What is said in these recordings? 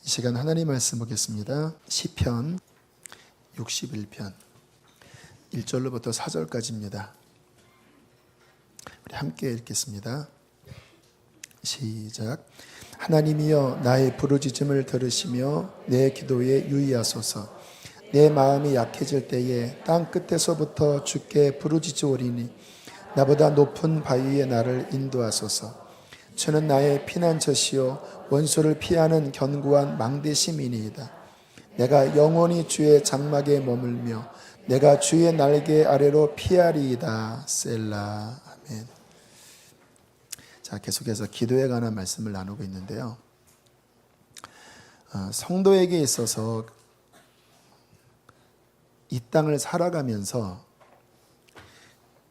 이 시간 하나님 말씀 보겠습니다. 시편 61편 1절로부터 4절까지입니다. 우리 함께 읽겠습니다. 시작. 하나님이여 나의 부르짖음을 들으시며 내 기도에 유의하소서. 내 마음이 약해질 때에 땅 끝에서부터 주께 부르짖으오리니 나보다 높은 바위에 나를 인도하소서. 주는 나의 피난처시요 원수를 피하는 견고한 망대심이니이다. 내가 영원히 주의 장막에 머물며 내가 주의 날개 아래로 피하리이다. 셀라. 아멘. 자, 계속해서 기도에 관한 말씀을 나누고 있는데요. 성도에게 있어서 이 땅을 살아가면서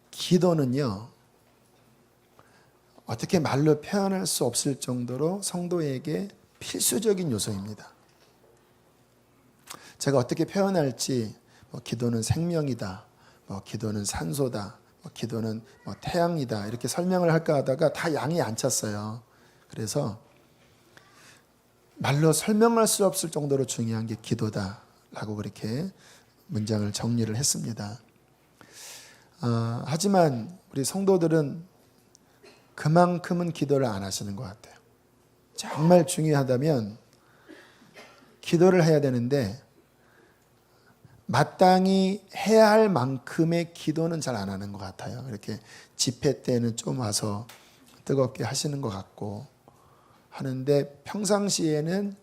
기도는요, 어떻게 말로 표현할 수 없을 정도로 성도에게 필수적인 요소입니다. 제가 어떻게 표현할지, 기도는 생명이다, 기도는 산소다, 기도는 태양이다, 이렇게 설명을 할까 하다가 다 양이 안 찼어요. 그래서 말로 설명할 수 없을 정도로 중요한 게 기도다라고 그렇게 문장을 정리를 했습니다. 하지만 우리 성도들은 그만큼은 기도를 안 하시는 것 같아요. 정말 중요하다면 기도를 해야 되는데 마땅히 해야 할 만큼의 기도는 잘 안 하는 것 같아요. 이렇게 집회 때는 좀 와서 뜨겁게 하시는 것 같고 하는데 평상시에는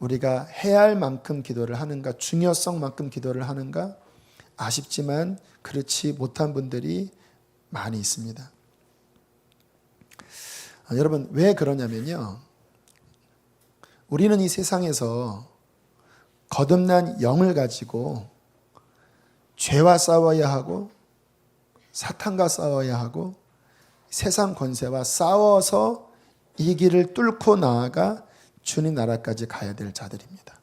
우리가 해야 할 만큼 기도를 하는가, 중요성만큼 기도를 하는가 아쉽지만 그렇지 못한 분들이 많이 있습니다. 여러분, 왜 그러냐면요, 우리는 이 세상에서 거듭난 영을 가지고 죄와 싸워야 하고 사탄과 싸워야 하고 세상 권세와 싸워서 이 길을 뚫고 나아가 주님 나라까지 가야 될 자들입니다.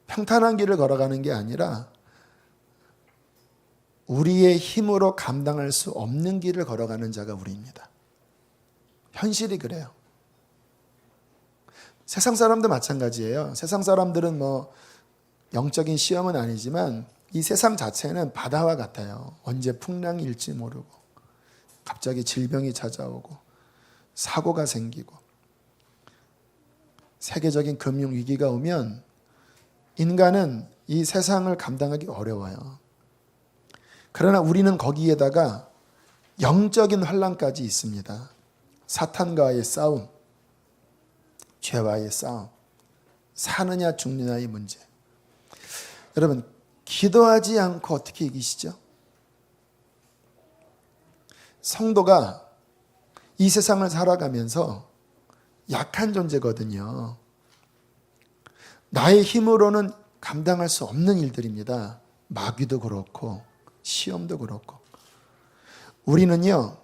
평탄한 길을 걸어가는 게 아니라 우리의 힘으로 감당할 수 없는 길을 걸어가는 자가 우리입니다. 현실이 그래요. 세상 사람도 마찬가지예요. 세상 사람들은 영적인 시험은 아니지만 이 세상 자체는 바다와 같아요. 언제 풍랑이 일지 모르고 갑자기 질병이 찾아오고 사고가 생기고 세계적인 금융 위기가 오면 인간은 이 세상을 감당하기 어려워요. 그러나 우리는 거기에다가 영적인 환난까지 있습니다. 사탄과의 싸움, 죄와의 싸움, 사느냐 죽느냐의 문제. 여러분, 기도하지 않고 어떻게 이기시죠? 성도가 이 세상을 살아가면서 약한 존재거든요. 나의 힘으로는 감당할 수 없는 일들입니다. 마귀도 그렇고 시험도 그렇고. 우리는요,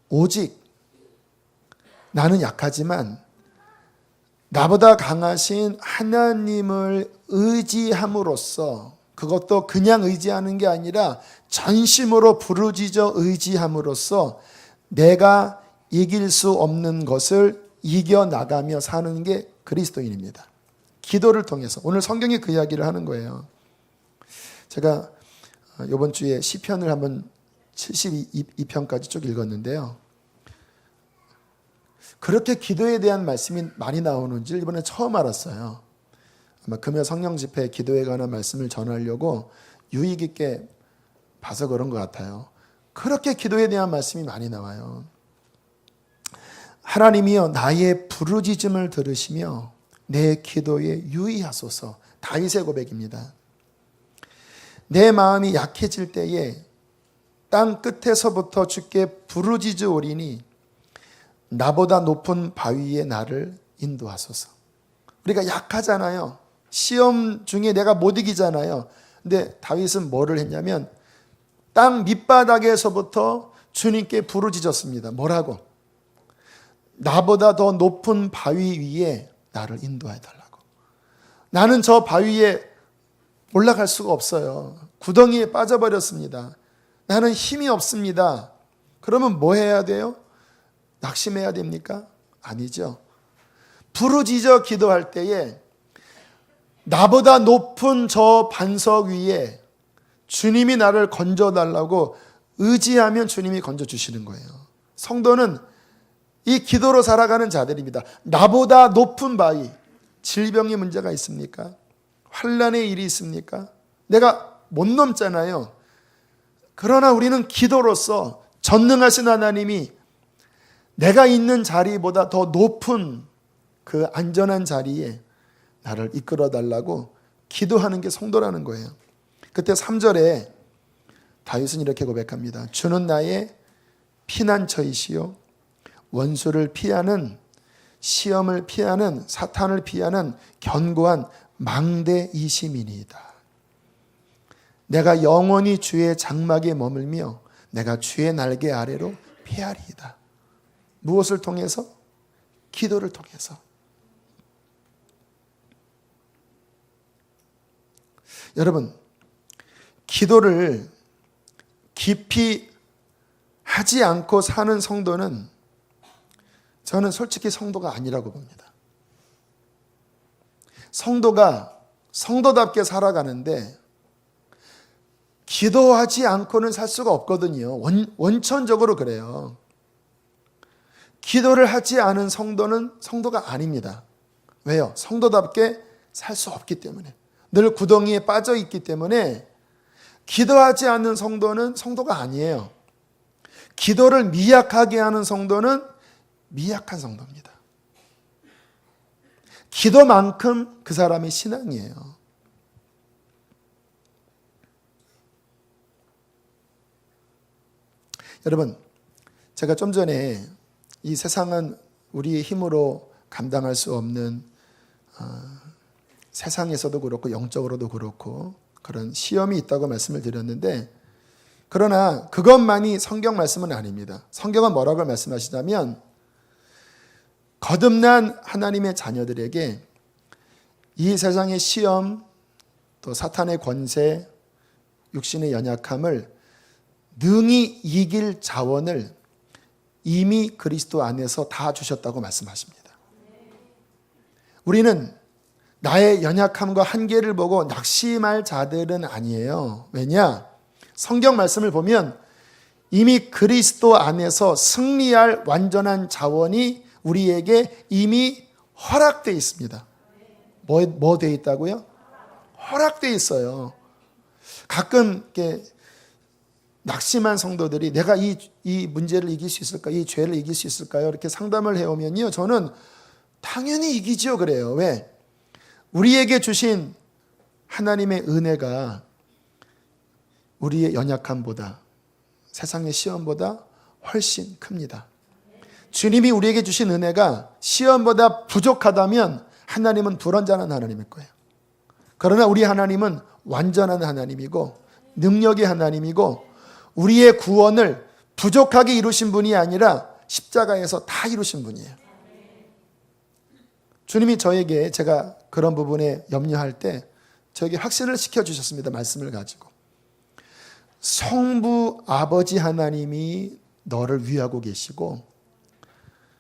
오직 나는 약하지만 나보다 강하신 하나님을 의지함으로써, 그것도 그냥 의지하는 게 아니라 전심으로 부르짖어 의지함으로써 내가 이길 수 없는 것을 이겨나가며 사는 게 그리스도인입니다. 기도를 통해서. 오늘 성경이 그 이야기를 하는 거예요. 제가 이번 주에 시편을 한번 72편까지 쭉 읽었는데요. 그렇게 기도에 대한 말씀이 많이 나오는 줄 이번에 처음 알았어요. 아마 금요 성령 집회 기도에 관한 말씀을 전하려고 유익 있게 봐서 그런 것 같아요. 그렇게 기도에 대한 말씀이 많이 나와요. 하나님이여 나의 부르짖음을 들으시며 내 기도에 유의하소서. 다윗의 고백입니다. 내 마음이 약해질 때에 땅 끝에서부터 주께 부르짖으오리니 나보다 높은 바위에 나를 인도하소서. 우리가 약하잖아요. 시험 중에 내가 못 이기잖아요. 근데 다윗은 뭐를 했냐면 땅 밑바닥에서부터 주님께 부르짖었습니다. 뭐라고? 나보다 더 높은 바위 위에 나를 인도해 달라고. 나는 저 바위에 올라갈 수가 없어요. 구덩이에 빠져버렸습니다. 나는 힘이 없습니다. 그러면 뭐 해야 돼요? 낙심해야 됩니까? 아니죠. 부르짖어 기도할 때에 나보다 높은 저 반석 위에 주님이 나를 건져달라고 의지하면 주님이 건져주시는 거예요. 성도는 이 기도로 살아가는 자들입니다. 나보다 높은 바위, 질병의 문제가 있습니까? 환난의 일이 있습니까? 내가 못 넘잖아요. 그러나 우리는 기도로서 전능하신 하나님이 내가 있는 자리보다 더 높은 그 안전한 자리에 나를 이끌어 달라고 기도하는 게 성도라는 거예요. 그때 3절에 다윗은 이렇게 고백합니다. 주는 나의 피난처이시요 원수를 피하는, 시험을 피하는, 사탄을 피하는 견고한 망대이심이니이다. 내가 영원히 주의 장막에 머물며 내가 주의 날개 아래로 피하리이다. 무엇을 통해서? 기도를 통해서. 여러분, 기도를 깊이 하지 않고 사는 성도는 저는 솔직히 성도가 아니라고 봅니다. 성도가 성도답게 살아가는데 기도하지 않고는 살 수가 없거든요. 원천적으로 그래요. 기도를 하지 않은 성도는 성도가 아닙니다. 왜요? 성도답게 살 수 없기 때문에. 늘 구덩이에 빠져 있기 때문에 기도하지 않는 성도는 성도가 아니에요. 기도를 미약하게 하는 성도는 미약한 성도입니다. 기도만큼 그 사람이 신앙이에요. 여러분, 제가 좀 전에 이 세상은 우리의 힘으로 감당할 수 없는 세상에서도 그렇고 영적으로도 그렇고 그런 시험이 있다고 말씀을 드렸는데, 그러나 그것만이 성경 말씀은 아닙니다. 성경은 뭐라고 말씀하시냐면 거듭난 하나님의 자녀들에게 이 세상의 시험, 또 사탄의 권세, 육신의 연약함을 능히 이길 자원을 이미 그리스도 안에서 다 주셨다고 말씀하십니다. 우리는 나의 연약함과 한계를 보고 낙심할 자들은 아니에요. 왜냐? 성경 말씀을 보면 이미 그리스도 안에서 승리할 완전한 자원이 우리에게 이미 허락되어 있습니다. 뭐 되어 있다고요? 허락되어 있어요. 가끔 이렇게 낙심한 성도들이 내가 이 문제를 이길 수 있을까? 이 죄를 이길 수 있을까요? 이렇게 상담을 해오면요, 저는 당연히 이기죠 그래요. 왜? 우리에게 주신 하나님의 은혜가 우리의 연약함보다, 세상의 시험보다 훨씬 큽니다. 주님이 우리에게 주신 은혜가 시험보다 부족하다면 하나님은 불완전한 하나님일 거예요. 그러나 우리 하나님은 완전한 하나님이고 능력의 하나님이고 우리의 구원을 부족하게 이루신 분이 아니라 십자가에서 다 이루신 분이에요. 주님이 저에게, 제가 그런 부분에 염려할 때 저에게 확신을 시켜주셨습니다. 말씀을 가지고. 성부 아버지 하나님이 너를 위하고 계시고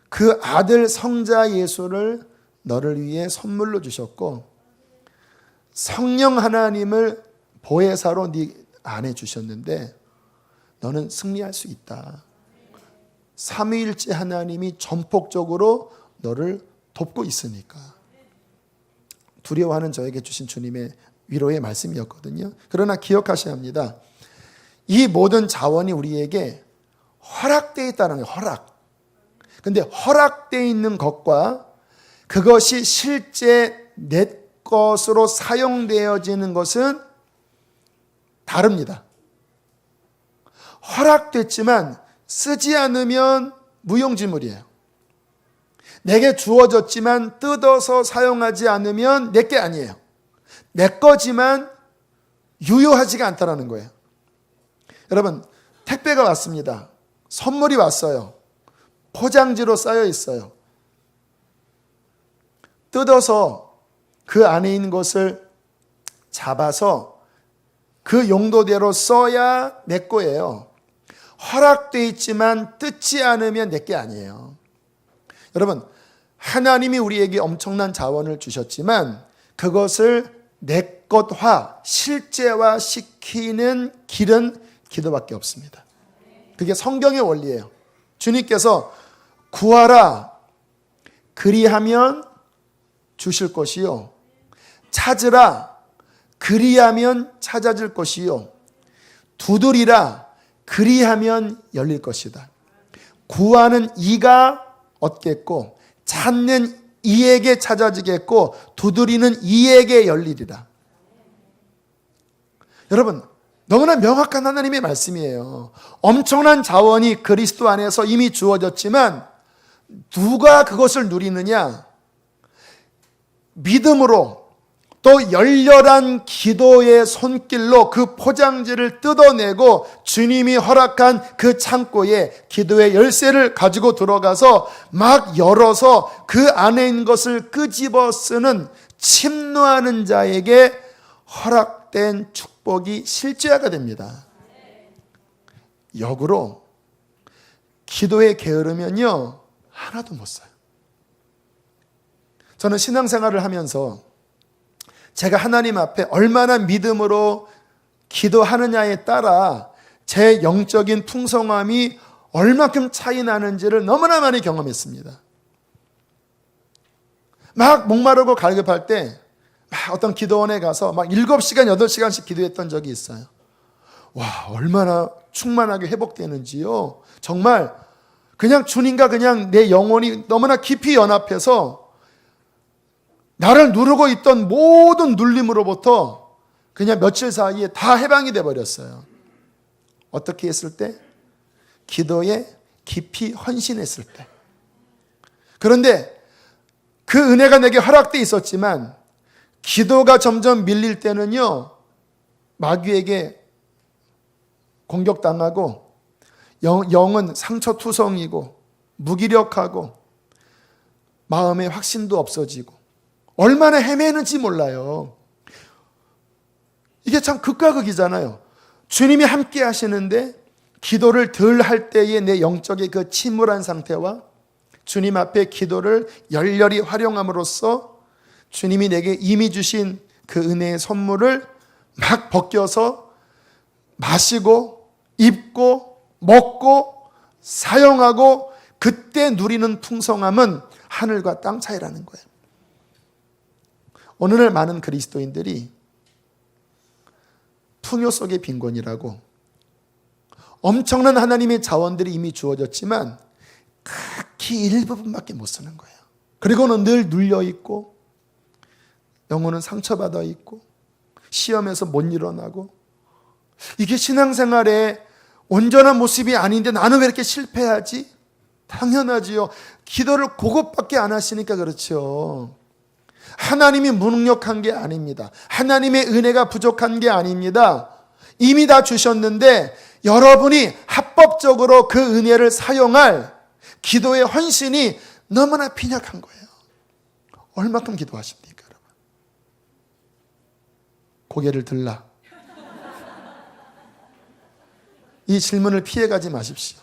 그 아들 성자 예수를 너를 위해 선물로 주셨고 성령 하나님을 보혜사로 네 안에 주셨는데 너는 승리할 수 있다. 삼위일체 하나님이 전폭적으로 너를 돕고 있으니까. 두려워하는 저에게 주신 주님의 위로의 말씀이었거든요. 그러나 기억하셔야 합니다. 이 모든 자원이 우리에게 허락되어 있다는 거예요. 허락. 근데 허락되어 있는 것과 그것이 실제 내 것으로 사용되어지는 것은 다릅니다. 허락됐지만 쓰지 않으면 무용지물이에요. 내게 주어졌지만 뜯어서 사용하지 않으면 내게 아니에요. 내 거지만 유효하지가 않다는 거예요. 여러분, 택배가 왔습니다. 선물이 왔어요. 포장지로 쌓여 있어요. 뜯어서 그 안에 있는 것을 잡아서 그 용도대로 써야 내 거예요. 허락되어 있지만 뜯지 않으면 내 게 아니에요. 여러분, 하나님이 우리에게 엄청난 자원을 주셨지만 그것을 내 것화, 실제화 시키는 길은 기도밖에 없습니다. 그게 성경의 원리예요. 주님께서 구하라, 그리하면 주실 것이요, 찾으라, 그리하면 찾아질 것이요, 두드리라, 그리하면 열릴 것이다. 구하는 이가 얻겠고, 찾는 이에게 찾아지겠고, 두드리는 이에게 열리리라. 여러분, 너무나 명확한 하나님의 말씀이에요. 엄청난 자원이 그리스도 안에서 이미 주어졌지만 누가 그것을 누리느냐? 믿음으로, 또 열렬한 기도의 손길로 그 포장지를 뜯어내고 주님이 허락한 그 창고에 기도의 열쇠를 가지고 들어가서 막 열어서 그 안에 있는 것을 끄집어 쓰는 침노하는 자에게 허락된 축복이 실제화가 됩니다. 역으로 기도에 게으르면요, 하나도 못 써요. 저는 신앙생활을 하면서 제가 하나님 앞에 얼마나 믿음으로 기도하느냐에 따라 제 영적인 풍성함이 얼마큼 차이 나는지를 너무나 많이 경험했습니다. 막 목마르고 갈급할 때 막 어떤 기도원에 가서 막 7시간, 8시간씩 기도했던 적이 있어요. 와, 얼마나 충만하게 회복되는지요. 정말 그냥 주님과 그냥 내 영혼이 너무나 깊이 연합해서 나를 누르고 있던 모든 눌림으로부터 그냥 며칠 사이에 다 해방이 되어버렸어요. 어떻게 했을 때? 기도에 깊이 헌신했을 때. 그런데 그 은혜가 내게 허락돼 있었지만 기도가 점점 밀릴 때는요, 마귀에게 공격당하고 영은 상처투성이고 무기력하고 마음의 확신도 없어지고 얼마나 헤매는지 몰라요. 이게 참 극과 극이잖아요. 주님이 함께 하시는데 기도를 덜 할 때의 내 영적의 그 침울한 상태와 주님 앞에 기도를 열렬히 활용함으로써 주님이 내게 이미 주신 그 은혜의 선물을 막 벗겨서 마시고 입고 먹고 사용하고 그때 누리는 풍성함은 하늘과 땅 차이라는 거예요. 오늘날 많은 그리스도인들이 풍요 속의 빈곤이라고 엄청난 하나님의 자원들이 이미 주어졌지만 극히 일부분밖에 못 쓰는 거예요. 그리고는 늘 눌려있고 영혼은 상처받아 있고 시험에서 못 일어나고 이게 신앙생활의 온전한 모습이 아닌데 나는 왜 이렇게 실패하지? 당연하지요. 기도를 그것밖에 안 하시니까 그렇죠. 하나님이 무능력한 게 아닙니다. 하나님의 은혜가 부족한 게 아닙니다. 이미 다 주셨는데 여러분이 합법적으로 그 은혜를 사용할 기도의 헌신이 너무나 빈약한 거예요. 얼마큼 기도하십니까, 여러분? 고개를 들라. 이 질문을 피해가지 마십시오.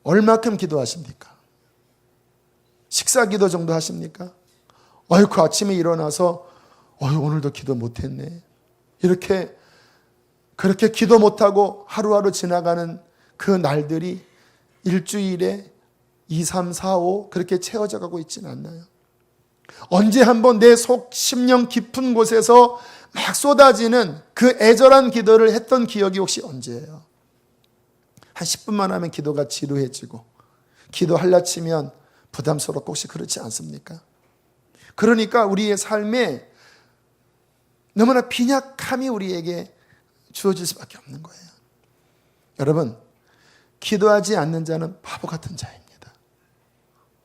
얼마큼 기도하십니까? 식사 기도 정도 하십니까? 아이고, 아침에 일어나서 오늘도 기도 못했네. 그렇게 기도 못하고 하루하루 지나가는 그 날들이 일주일에 2, 3, 4, 5 그렇게 채워져 가고 있지는 않나요? 언제 한번 내 속 심령 깊은 곳에서 막 쏟아지는 그 애절한 기도를 했던 기억이 혹시 언제예요? 한 10분만 하면 기도가 지루해지고 기도하려 치면 부담스럽고 혹시 그렇지 않습니까? 그러니까 우리의 삶에 너무나 빈약함이 우리에게 주어질 수밖에 없는 거예요. 여러분, 기도하지 않는 자는 바보 같은 자입니다.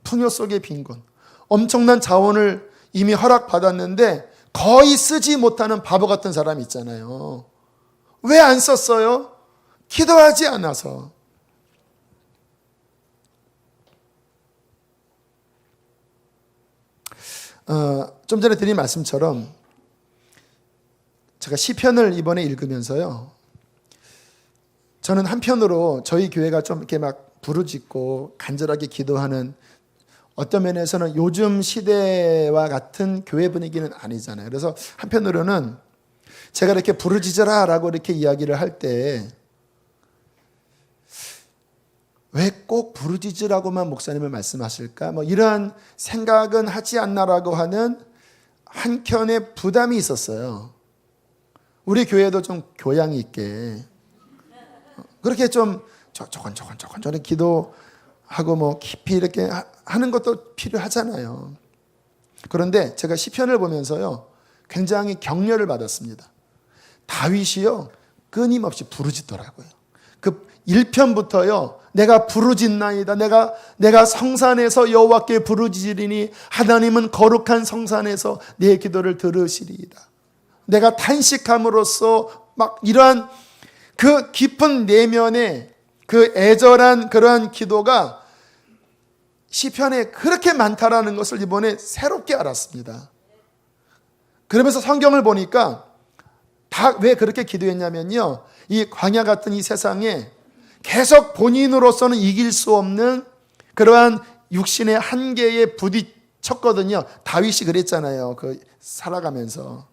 풍요 속의 빈곤, 엄청난 자원을 이미 허락받았는데 거의 쓰지 못하는 바보 같은 사람 있잖아요. 왜 안 썼어요? 기도하지 않아서. 좀 전에 드린 말씀처럼 제가 시편을 이번에 읽으면서요, 저는 한편으로 저희 교회가 좀 이렇게 막 부르짖고 간절하게 기도하는, 어떤 면에서는 요즘 시대와 같은 교회 분위기는 아니잖아요. 그래서 한편으로는 제가 이렇게 부르짖어라 라고 이렇게 이야기를 할 때 왜 꼭 부르짖으라고만 목사님을 말씀하실까? 뭐 이러한 생각은 하지 않나라고 하는 한켠에 부담이 있었어요. 우리 교회도 좀 교양이 있게 그렇게 좀 조곤조곤 기도하고 뭐 깊이 이렇게 하는 것도 필요하잖아요. 그런데 제가 시편을 보면서요, 굉장히 격려를 받았습니다. 다윗이요, 끊임없이 부르짖더라고요. 그 1편부터요, 내가 부르짖나이다. 내가 성산에서 여호와께 부르짖으리니 하나님은 거룩한 성산에서 내 기도를 들으시리이다. 내가 탄식함으로써 막 이러한 그 깊은 내면의 그 애절한 그러한 기도가 시편에 그렇게 많다라는 것을 이번에 새롭게 알았습니다. 그러면서 성경을 보니까 다 왜 그렇게 기도했냐면요, 이 광야 같은 이 세상에 계속 본인으로서는 이길 수 없는 그러한 육신의 한계에 부딪혔거든요. 다윗이 그랬잖아요. 그 살아가면서.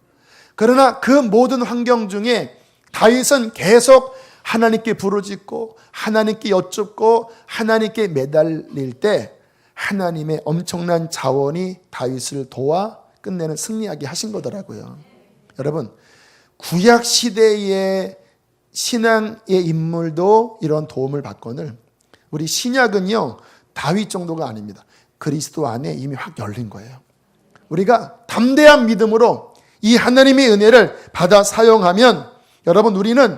그러나 그 모든 환경 중에 다윗은 계속 하나님께 부르짖고 하나님께 여쭙고 하나님께 매달릴 때 하나님의 엄청난 자원이 다윗을 도와 끝내는 승리하게 하신 거더라고요. 여러분, 구약 시대의 신앙의 인물도 이런 도움을 받거늘 우리 신약은요, 다윗 정도가 아닙니다. 그리스도 안에 이미 확 열린 거예요. 우리가 담대한 믿음으로 이 하나님의 은혜를 받아 사용하면 여러분, 우리는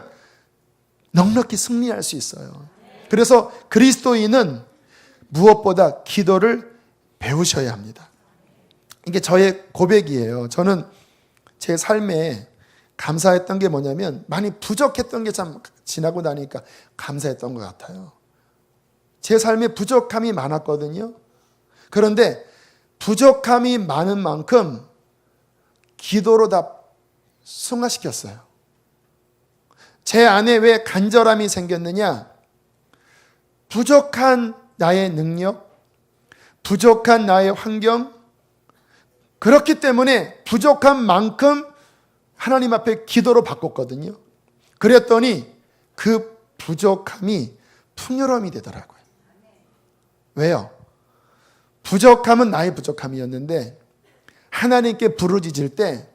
넉넉히 승리할 수 있어요. 그래서 그리스도인은 무엇보다 기도를 배우셔야 합니다. 이게 저의 고백이에요. 저는 제 삶에 감사했던 게 뭐냐면, 많이 부족했던 게 참 지나고 나니까 감사했던 것 같아요. 제 삶에 부족함이 많았거든요. 그런데 부족함이 많은 만큼 기도로 다 승화시켰어요. 제 안에 왜 간절함이 생겼느냐? 부족한 나의 능력, 부족한 나의 환경, 그렇기 때문에 부족한 만큼 하나님 앞에 기도로 바꿨거든요. 그랬더니 그 부족함이 풍요로움이 되더라고요. 왜요? 부족함은 나의 부족함이었는데 하나님께 부르짖을 때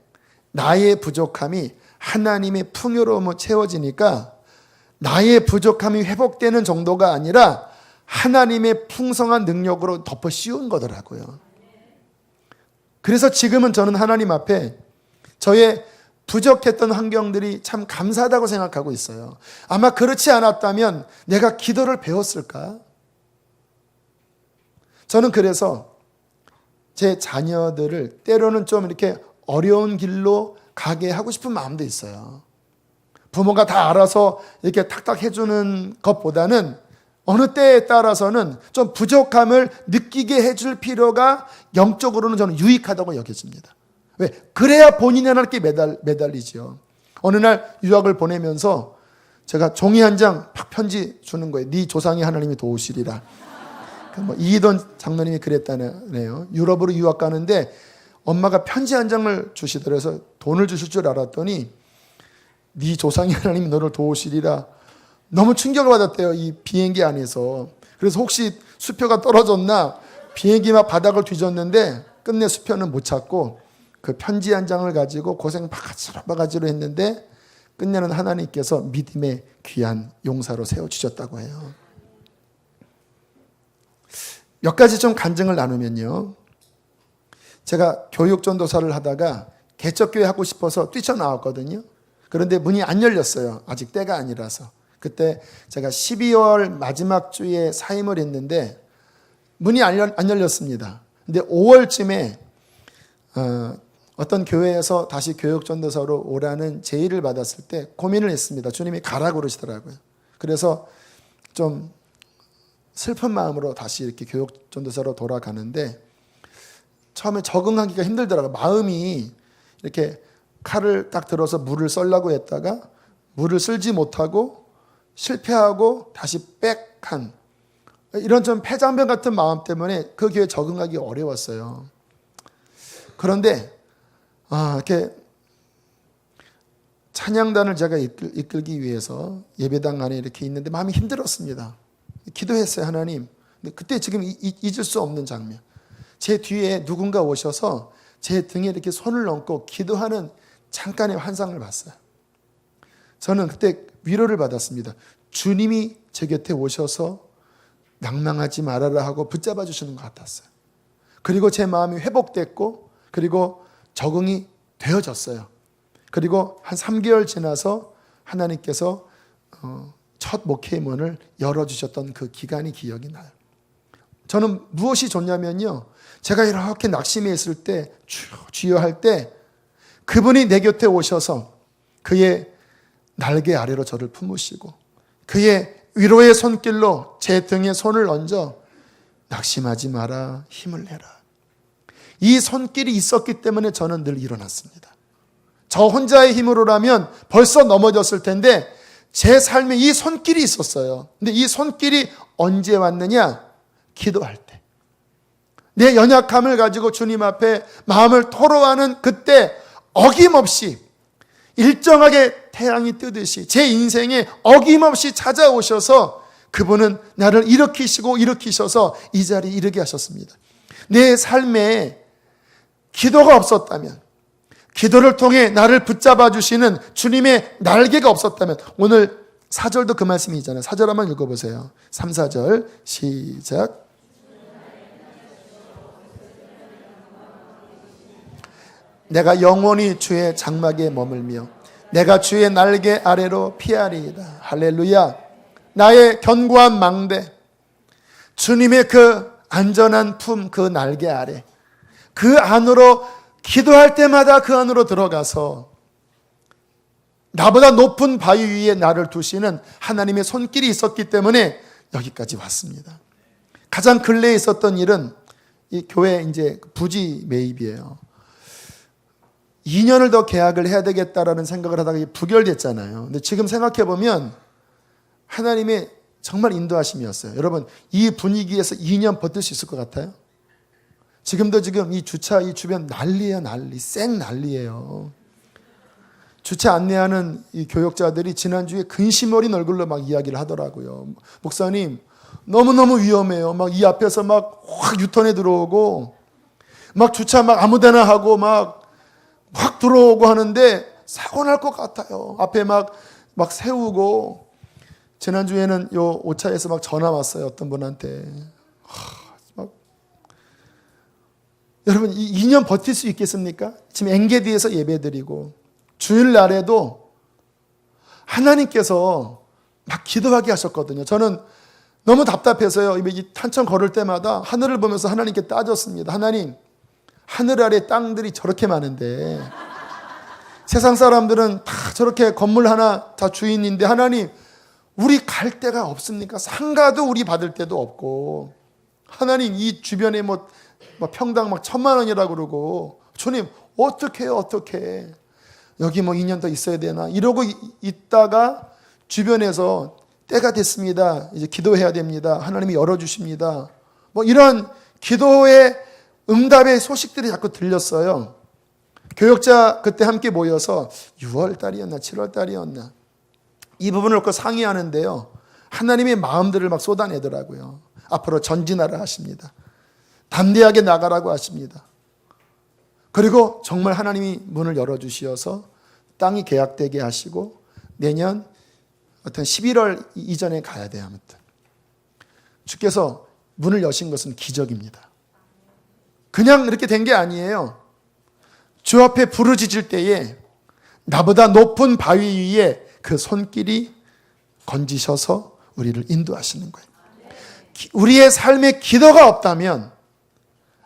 나의 부족함이 하나님의 풍요로움으로 채워지니까 나의 부족함이 회복되는 정도가 아니라 하나님의 풍성한 능력으로 덮어 씌운 거더라고요. 그래서 지금은 저는 하나님 앞에 저의 부족했던 환경들이 참 감사하다고 생각하고 있어요. 아마 그렇지 않았다면 내가 기도를 배웠을까? 저는 그래서 제 자녀들을 때로는 좀 이렇게 어려운 길로 가게 하고 싶은 마음도 있어요. 부모가 다 알아서 이렇게 탁탁 해주는 것보다는 어느 때에 따라서는 좀 부족함을 느끼게 해줄 필요가 영적으로는 저는 유익하다고 여겨집니다. 왜? 그래야 본인이 하나님께 매달리죠. 어느 날 유학을 보내면서 제가 종이 한 장 팍 편지 주는 거예요. 네 조상이 하나님이 도우시리라. 뭐 이희돈 장로님이 그랬다네요. 유럽으로 유학 가는데 엄마가 편지 한 장을 주시더라고요. 그래서 돈을 주실 줄 알았더니 네 조상이 하나님이 너를 도우시리라. 너무 충격을 받았대요. 이 비행기 안에서. 그래서 혹시 수표가 떨어졌나 비행기 막 바닥을 뒤졌는데 끝내 수표는 못 찾고 그 편지 한 장을 가지고 고생 바가지로 했는데 끝내는 하나님께서 믿음의 귀한 용사로 세워주셨다고 해요. 몇 가지 좀 간증을 나누면요, 제가 교육전도사를 하다가 개척교회 하고 싶어서 뛰쳐나왔거든요. 그런데 문이 안 열렸어요. 아직 때가 아니라서. 그때 제가 12월 마지막 주에 사임을 했는데 문이 안 열렸습니다. 근데 5월쯤에 어떤 교회에서 다시 교육전도사로 오라는 제의를 받았을 때 고민을 했습니다. 주님이 가라고 그러시더라고요. 그래서 좀 슬픈 마음으로 다시 이렇게 교육전도사로 돌아가는데 처음에 적응하기가 힘들더라고요. 마음이 이렇게 칼을 딱 들어서 물을 썰려고 했다가 물을 쓸지 못하고 실패하고 다시 백한 이런 좀 패장병 같은 마음 때문에 그 교회에 적응하기 어려웠어요. 그런데 이렇게 찬양단을 제가 이끌기 위해서 예배당 안에 이렇게 있는데 마음이 힘들었습니다. 기도했어요. 하나님. 근데 그때 지금 잊을 수 없는 장면. 제 뒤에 누군가 오셔서 제 등에 이렇게 손을 얹고 기도하는 잠깐의 환상을 봤어요. 저는 그때 위로를 받았습니다. 주님이 제 곁에 오셔서 낭망하지 말아라 하고 붙잡아 주시는 것 같았어요. 그리고 제 마음이 회복됐고 그리고 적응이 되어졌어요. 그리고 한 3개월 지나서 하나님께서 첫 목회의 문을 열어주셨던 그 기간이 기억이 나요. 저는 무엇이 좋냐면요, 제가 이렇게 낙심해 있을 때, 주여 할 때 그분이 내 곁에 오셔서 그의 날개 아래로 저를 품으시고 그의 위로의 손길로 제 등에 손을 얹어 낙심하지 마라, 힘을 내라. 이 손길이 있었기 때문에 저는 늘 일어났습니다. 저 혼자의 힘으로라면 벌써 넘어졌을 텐데 제 삶에 이 손길이 있었어요. 근데 이 손길이 언제 왔느냐? 기도할 때. 내 연약함을 가지고 주님 앞에 마음을 토로하는 그때 어김없이 일정하게 태양이 뜨듯이 제 인생에 어김없이 찾아오셔서 그분은 나를 일으키셔서 이 자리에 이르게 하셨습니다. 내 삶에 기도가 없었다면, 기도를 통해 나를 붙잡아 주시는 주님의 날개가 없었다면, 오늘 4절도 그 말씀이잖아요. 4절 한번 읽어보세요. 3, 4절 시작. 내가 영원히 주의 장막에 머물며 내가 주의 날개 아래로 피하리이다. 할렐루야. 나의 견고한 망대, 주님의 그 안전한 품, 그 날개 아래, 그 안으로 기도할 때마다 그 안으로 들어가서 나보다 높은 바위 위에 나를 두시는 하나님의 손길이 있었기 때문에 여기까지 왔습니다. 가장 근래에 있었던 일은 이 교회 이제 부지 매입이에요. 2년을 더 계약을 해야 되겠다라는 생각을 하다가 부결됐잖아요. 근데 지금 생각해 보면 하나님의 정말 인도하심이었어요. 여러분, 이 분위기에서 2년 버틸 수 있을 것 같아요? 지금도 이 주차 이 주변 난리예요, 난리. 쌩 난리예요. 주차 안내하는 이 교역자들이 지난주에 근심 어린 얼굴로 막 이야기를 하더라고요. 목사님, 너무너무 위험해요. 막 이 앞에서 막 확 유턴해 들어오고, 막 주차 막 아무 데나 하고 막 확 들어오고 하는데 사고 날 것 같아요. 앞에 막 세우고. 지난주에는 요 오차에서 막 전화 왔어요. 어떤 분한테. 여러분, 이 2년 버틸 수 있겠습니까? 지금 엥게디에서 예배드리고 주일날에도 하나님께서 막 기도하게 하셨거든요. 저는 너무 답답해서요. 이 탄천 걸을 때마다 하늘을 보면서 하나님께 따졌습니다. 하나님, 하늘 아래 땅들이 저렇게 많은데 세상 사람들은 다 저렇게 건물 하나 다 주인인데 하나님, 우리 갈 데가 없습니까? 상가도 우리 받을 데도 없고, 하나님 이 주변에 뭐 평당 막 1,000만 원이라고 그러고, 주님 어떻게 해요, 어떻게 여기 2년 더 있어야 되나 이러고 있다가 주변에서 때가 됐습니다, 이제 기도해야 됩니다, 하나님이 열어주십니다, 이런 기도의 응답의 소식들이 자꾸 들렸어요. 교역자 그때 함께 모여서 6월 달이었나 7월 달이었나 이 부분을 놓고 상의하는데요, 하나님의 마음들을 막 쏟아내더라고요. 앞으로 전진하라 하십니다. 담대하게 나가라고 하십니다. 그리고 정말 하나님이 문을 열어주시어서 땅이 계약되게 하시고 내년 어떤 11월 이전에 가야 돼요. 아무튼 주께서 문을 여신 것은 기적입니다. 그냥 이렇게 된 게 아니에요. 주 앞에 부르짖을 때에 나보다 높은 바위 위에 그 손길이 건지셔서 우리를 인도하시는 거예요. 우리의 삶에 기도가 없다면,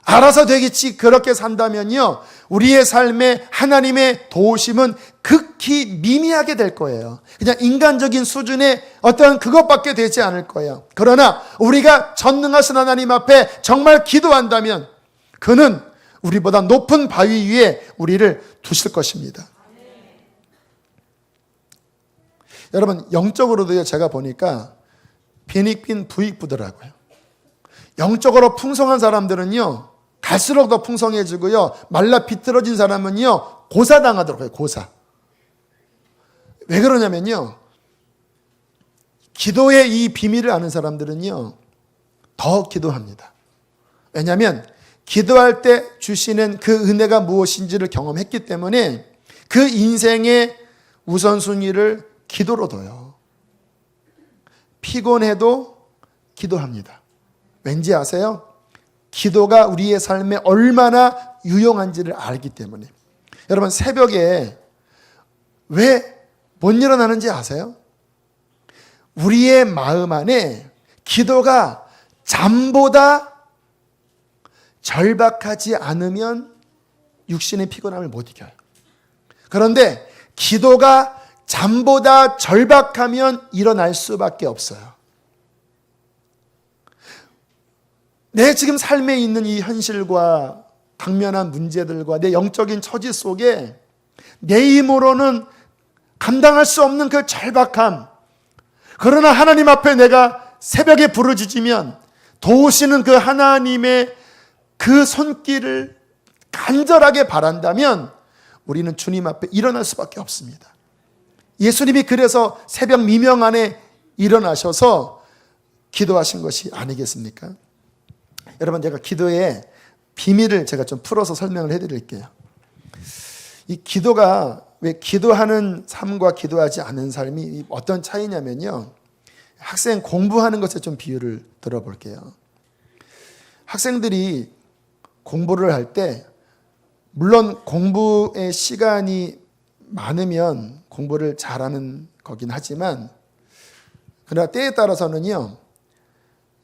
알아서 되겠지 그렇게 산다면요, 우리의 삶에 하나님의 도우심은 극히 미미하게 될 거예요. 그냥 인간적인 수준의 어떤 그것밖에 되지 않을 거예요. 그러나 우리가 전능하신 하나님 앞에 정말 기도한다면 그는 우리보다 높은 바위 위에 우리를 두실 것입니다. 여러분, 영적으로도요, 제가 보니까 빈익빈 부익부더라고요. 영적으로 풍성한 사람들은요, 갈수록 더 풍성해지고요, 말라 비틀어진 사람은요, 고사당하더라고요, 고사. 왜 그러냐면요, 기도의 이 비밀을 아는 사람들은요, 더 기도합니다. 왜냐하면 기도할 때 주시는 그 은혜가 무엇인지를 경험했기 때문에 그 인생의 우선순위를 기도로 둬요. 피곤해도 기도합니다. 왠지 아세요? 기도가 우리의 삶에 얼마나 유용한지를 알기 때문에. 여러분, 새벽에 왜 못 일어나는지 아세요? 우리의 마음 안에 기도가 잠보다 절박하지 않으면 육신의 피곤함을 못 이겨요. 그런데 기도가 잠보다 절박하면 일어날 수밖에 없어요. 내 지금 삶에 있는 이 현실과 당면한 문제들과 내 영적인 처지 속에 내 힘으로는 감당할 수 없는 그 절박함, 그러나 하나님 앞에 내가 새벽에 부르짖으면 도우시는 그 하나님의 그 손길을 간절하게 바란다면 우리는 주님 앞에 일어날 수밖에 없습니다. 예수님이 그래서 새벽 미명 안에 일어나셔서 기도하신 것이 아니겠습니까? 여러분, 제가 기도의 비밀을 제가 좀 풀어서 설명을 해드릴게요. 이 기도가 왜 기도하는 삶과 기도하지 않은 삶이 어떤 차이냐면요, 학생 공부하는 것에 좀 비유를 들어볼게요. 학생들이 공부를 할 때 물론 공부의 시간이 많으면 공부를 잘하는 거긴 하지만, 그러나 때에 따라서는요,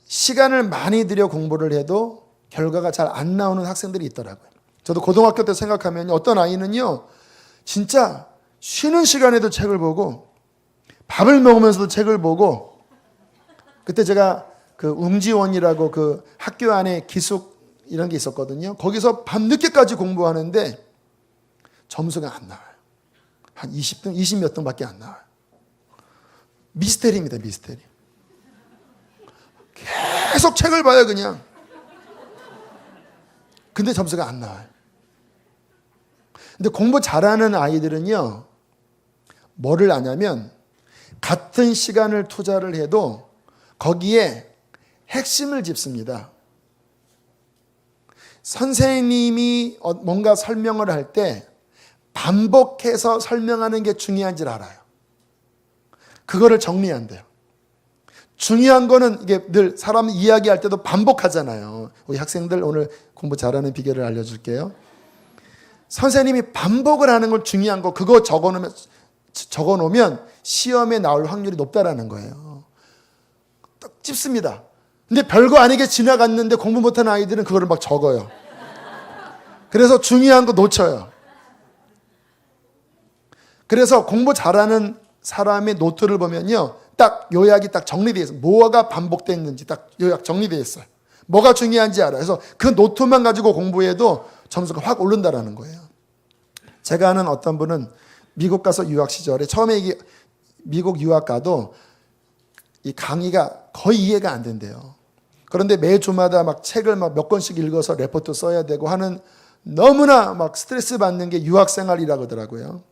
시간을 많이 들여 공부를 해도 결과가 잘 안 나오는 학생들이 있더라고요. 저도 고등학교 때 생각하면 어떤 아이는요, 진짜 쉬는 시간에도 책을 보고 밥을 먹으면서도 책을 보고, 그때 제가 그 웅지원이라고 그 학교 안에 기숙 이런 게 있었거든요. 거기서 밤늦게까지 공부하는데 점수가 안 나와요. 한 20등, 20몇 등밖에 안 나와요. 미스테리입니다, 미스테리. 계속 책을 봐요, 그냥. 근데 점수가 안 나와요. 근데 공부 잘하는 아이들은요, 뭐를 아냐면 같은 시간을 투자를 해도 거기에 핵심을 짚습니다. 선생님이 뭔가 설명을 할 때 반복해서 설명하는 게 중요한지를 알아요. 그거를 정리한대요. 중요한 거는 이게 늘 사람 이야기할 때도 반복하잖아요. 우리 학생들 오늘 공부 잘하는 비결을 알려줄게요. 선생님이 반복을 하는 걸 중요한 거, 그거 적어놓으면 시험에 나올 확률이 높다라는 거예요. 딱 찝습니다. 근데 별거 아니게 지나갔는데 공부 못하는 아이들은 그거를 막 적어요. 그래서 중요한 거 놓쳐요. 그래서 공부 잘하는 사람의 노트를 보면요, 딱 요약이 딱 정리되어 있어요. 뭐가 반복됐는지 딱 요약 정리되어 있어요. 뭐가 중요한지 알아요. 그래서 그 노트만 가지고 공부해도 점수가 확 오른다라는 거예요. 제가 아는 어떤 분은 미국 가서 유학 시절에 처음에 이게 미국 유학 가도 이 강의가 거의 이해가 안 된대요. 그런데 매주마다 막 책을 막 몇 권씩 읽어서 레포트 써야 되고 하는, 너무나 막 스트레스 받는 게 유학 생활이라고 하더라고요.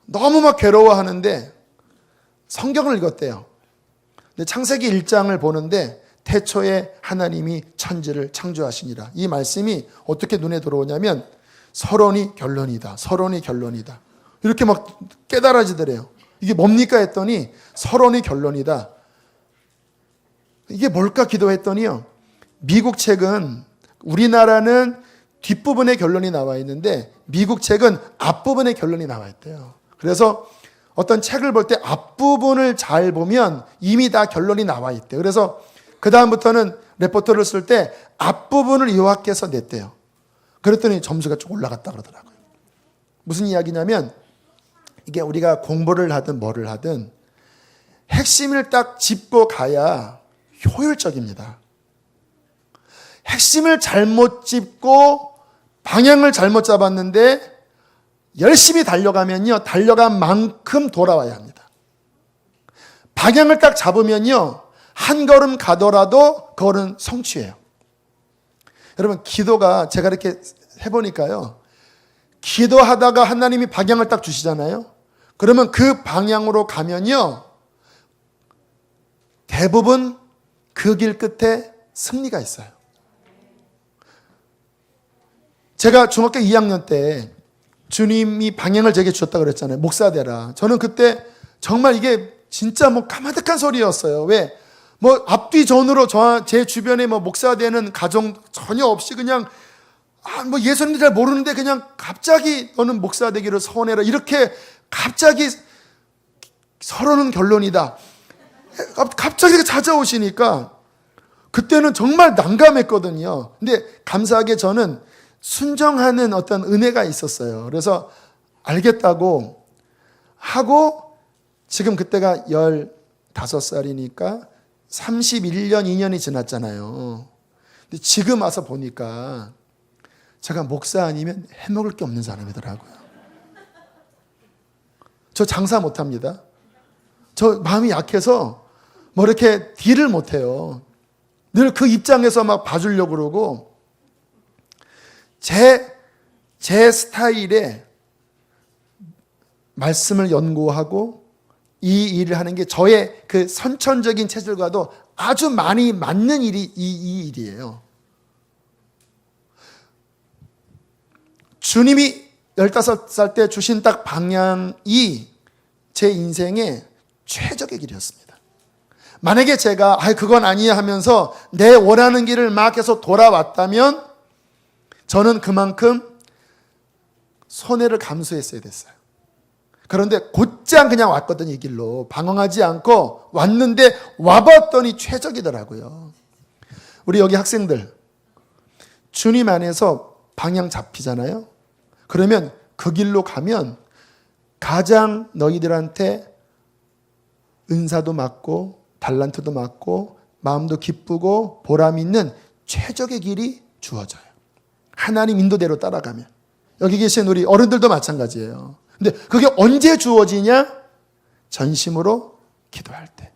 너무 막 괴로워하는데 성경을 읽었대요. 근데 창세기 1장을 보는데 태초에 하나님이 천지를 창조하시니라. 이 말씀이 어떻게 눈에 들어오냐면 서론이 결론이다. 서론이 결론이다. 이렇게 막 깨달아지더래요. 이게 뭡니까 했더니 서론이 결론이다. 이게 뭘까 기도했더니요, 미국 책은, 우리나라는 뒷부분에 결론이 나와 있는데 미국 책은 앞부분에 결론이 나와 있대요. 그래서 어떤 책을 볼 때 앞부분을 잘 보면 이미 다 결론이 나와 있대요. 그래서 그 다음부터는 레포트를 쓸 때 앞부분을 요약해서 냈대요. 그랬더니 점수가 좀 올라갔다 그러더라고요. 무슨 이야기냐면, 이게 우리가 공부를 하든 뭐를 하든 핵심을 딱 짚고 가야 효율적입니다. 핵심을 잘못 짚고 방향을 잘못 잡았는데 열심히 달려가면요, 달려간 만큼 돌아와야 합니다. 방향을 딱 잡으면요, 한 걸음 가더라도 그거는 성취예요. 여러분, 기도가 제가 이렇게 해보니까요, 기도하다가 하나님이 방향을 딱 주시잖아요. 그러면 그 방향으로 가면요, 대부분 그 길 끝에 승리가 있어요. 제가 중학교 2학년 때 주님이 방향을 제게 주셨다고 그랬잖아요. 목사 되라. 저는 그때 정말 이게 진짜 뭐 까마득한 소리였어요. 왜? 뭐 앞뒤 전으로 제 주변에 뭐 목사 되는 가정 전혀 없이 그냥 뭐 예수님도 잘 모르는데 그냥 갑자기 너는 목사 되기를 소원해라. 이렇게 갑자기 서로는 결론이다. 갑자기 찾아오시니까 그때는 정말 난감했거든요. 근데 감사하게 저는 순정하는 어떤 은혜가 있었어요. 그래서 알겠다고 하고 지금 그때가 15살이니까 31년, 2년이 지났잖아요. 근데 지금 와서 보니까 제가 목사 아니면 해먹을 게 없는 사람이더라고요. 저 장사 못합니다. 저 마음이 약해서 뭐 이렇게 딜을 못해요. 늘 그 입장에서 막 봐주려고 그러고 제 스타일에 말씀을 연구하고 이 일을 하는 게 저의 그 선천적인 체질과도 아주 많이 맞는 일이 이 일이에요. 주님이 15살 때 주신 딱 방향이 제 인생의 최적의 길이었습니다. 만약에 제가 그건 아니야 하면서 내 원하는 길을 막 해서 돌아왔다면 저는 그만큼 손해를 감수했어야 됐어요. 그런데 곧장 그냥 왔거든요. 이 길로 방황하지 않고 왔는데 와봤더니 최적이더라고요. 우리 여기 학생들 주님 안에서 방향 잡히잖아요. 그러면 그 길로 가면 가장 너희들한테 은사도 맞고 달란트도 맞고 마음도 기쁘고 보람 있는 최적의 길이 주어져요. 하나님 인도대로 따라가면. 여기 계신 우리 어른들도 마찬가지예요. 근데 그게 언제 주어지냐? 전심으로 기도할 때.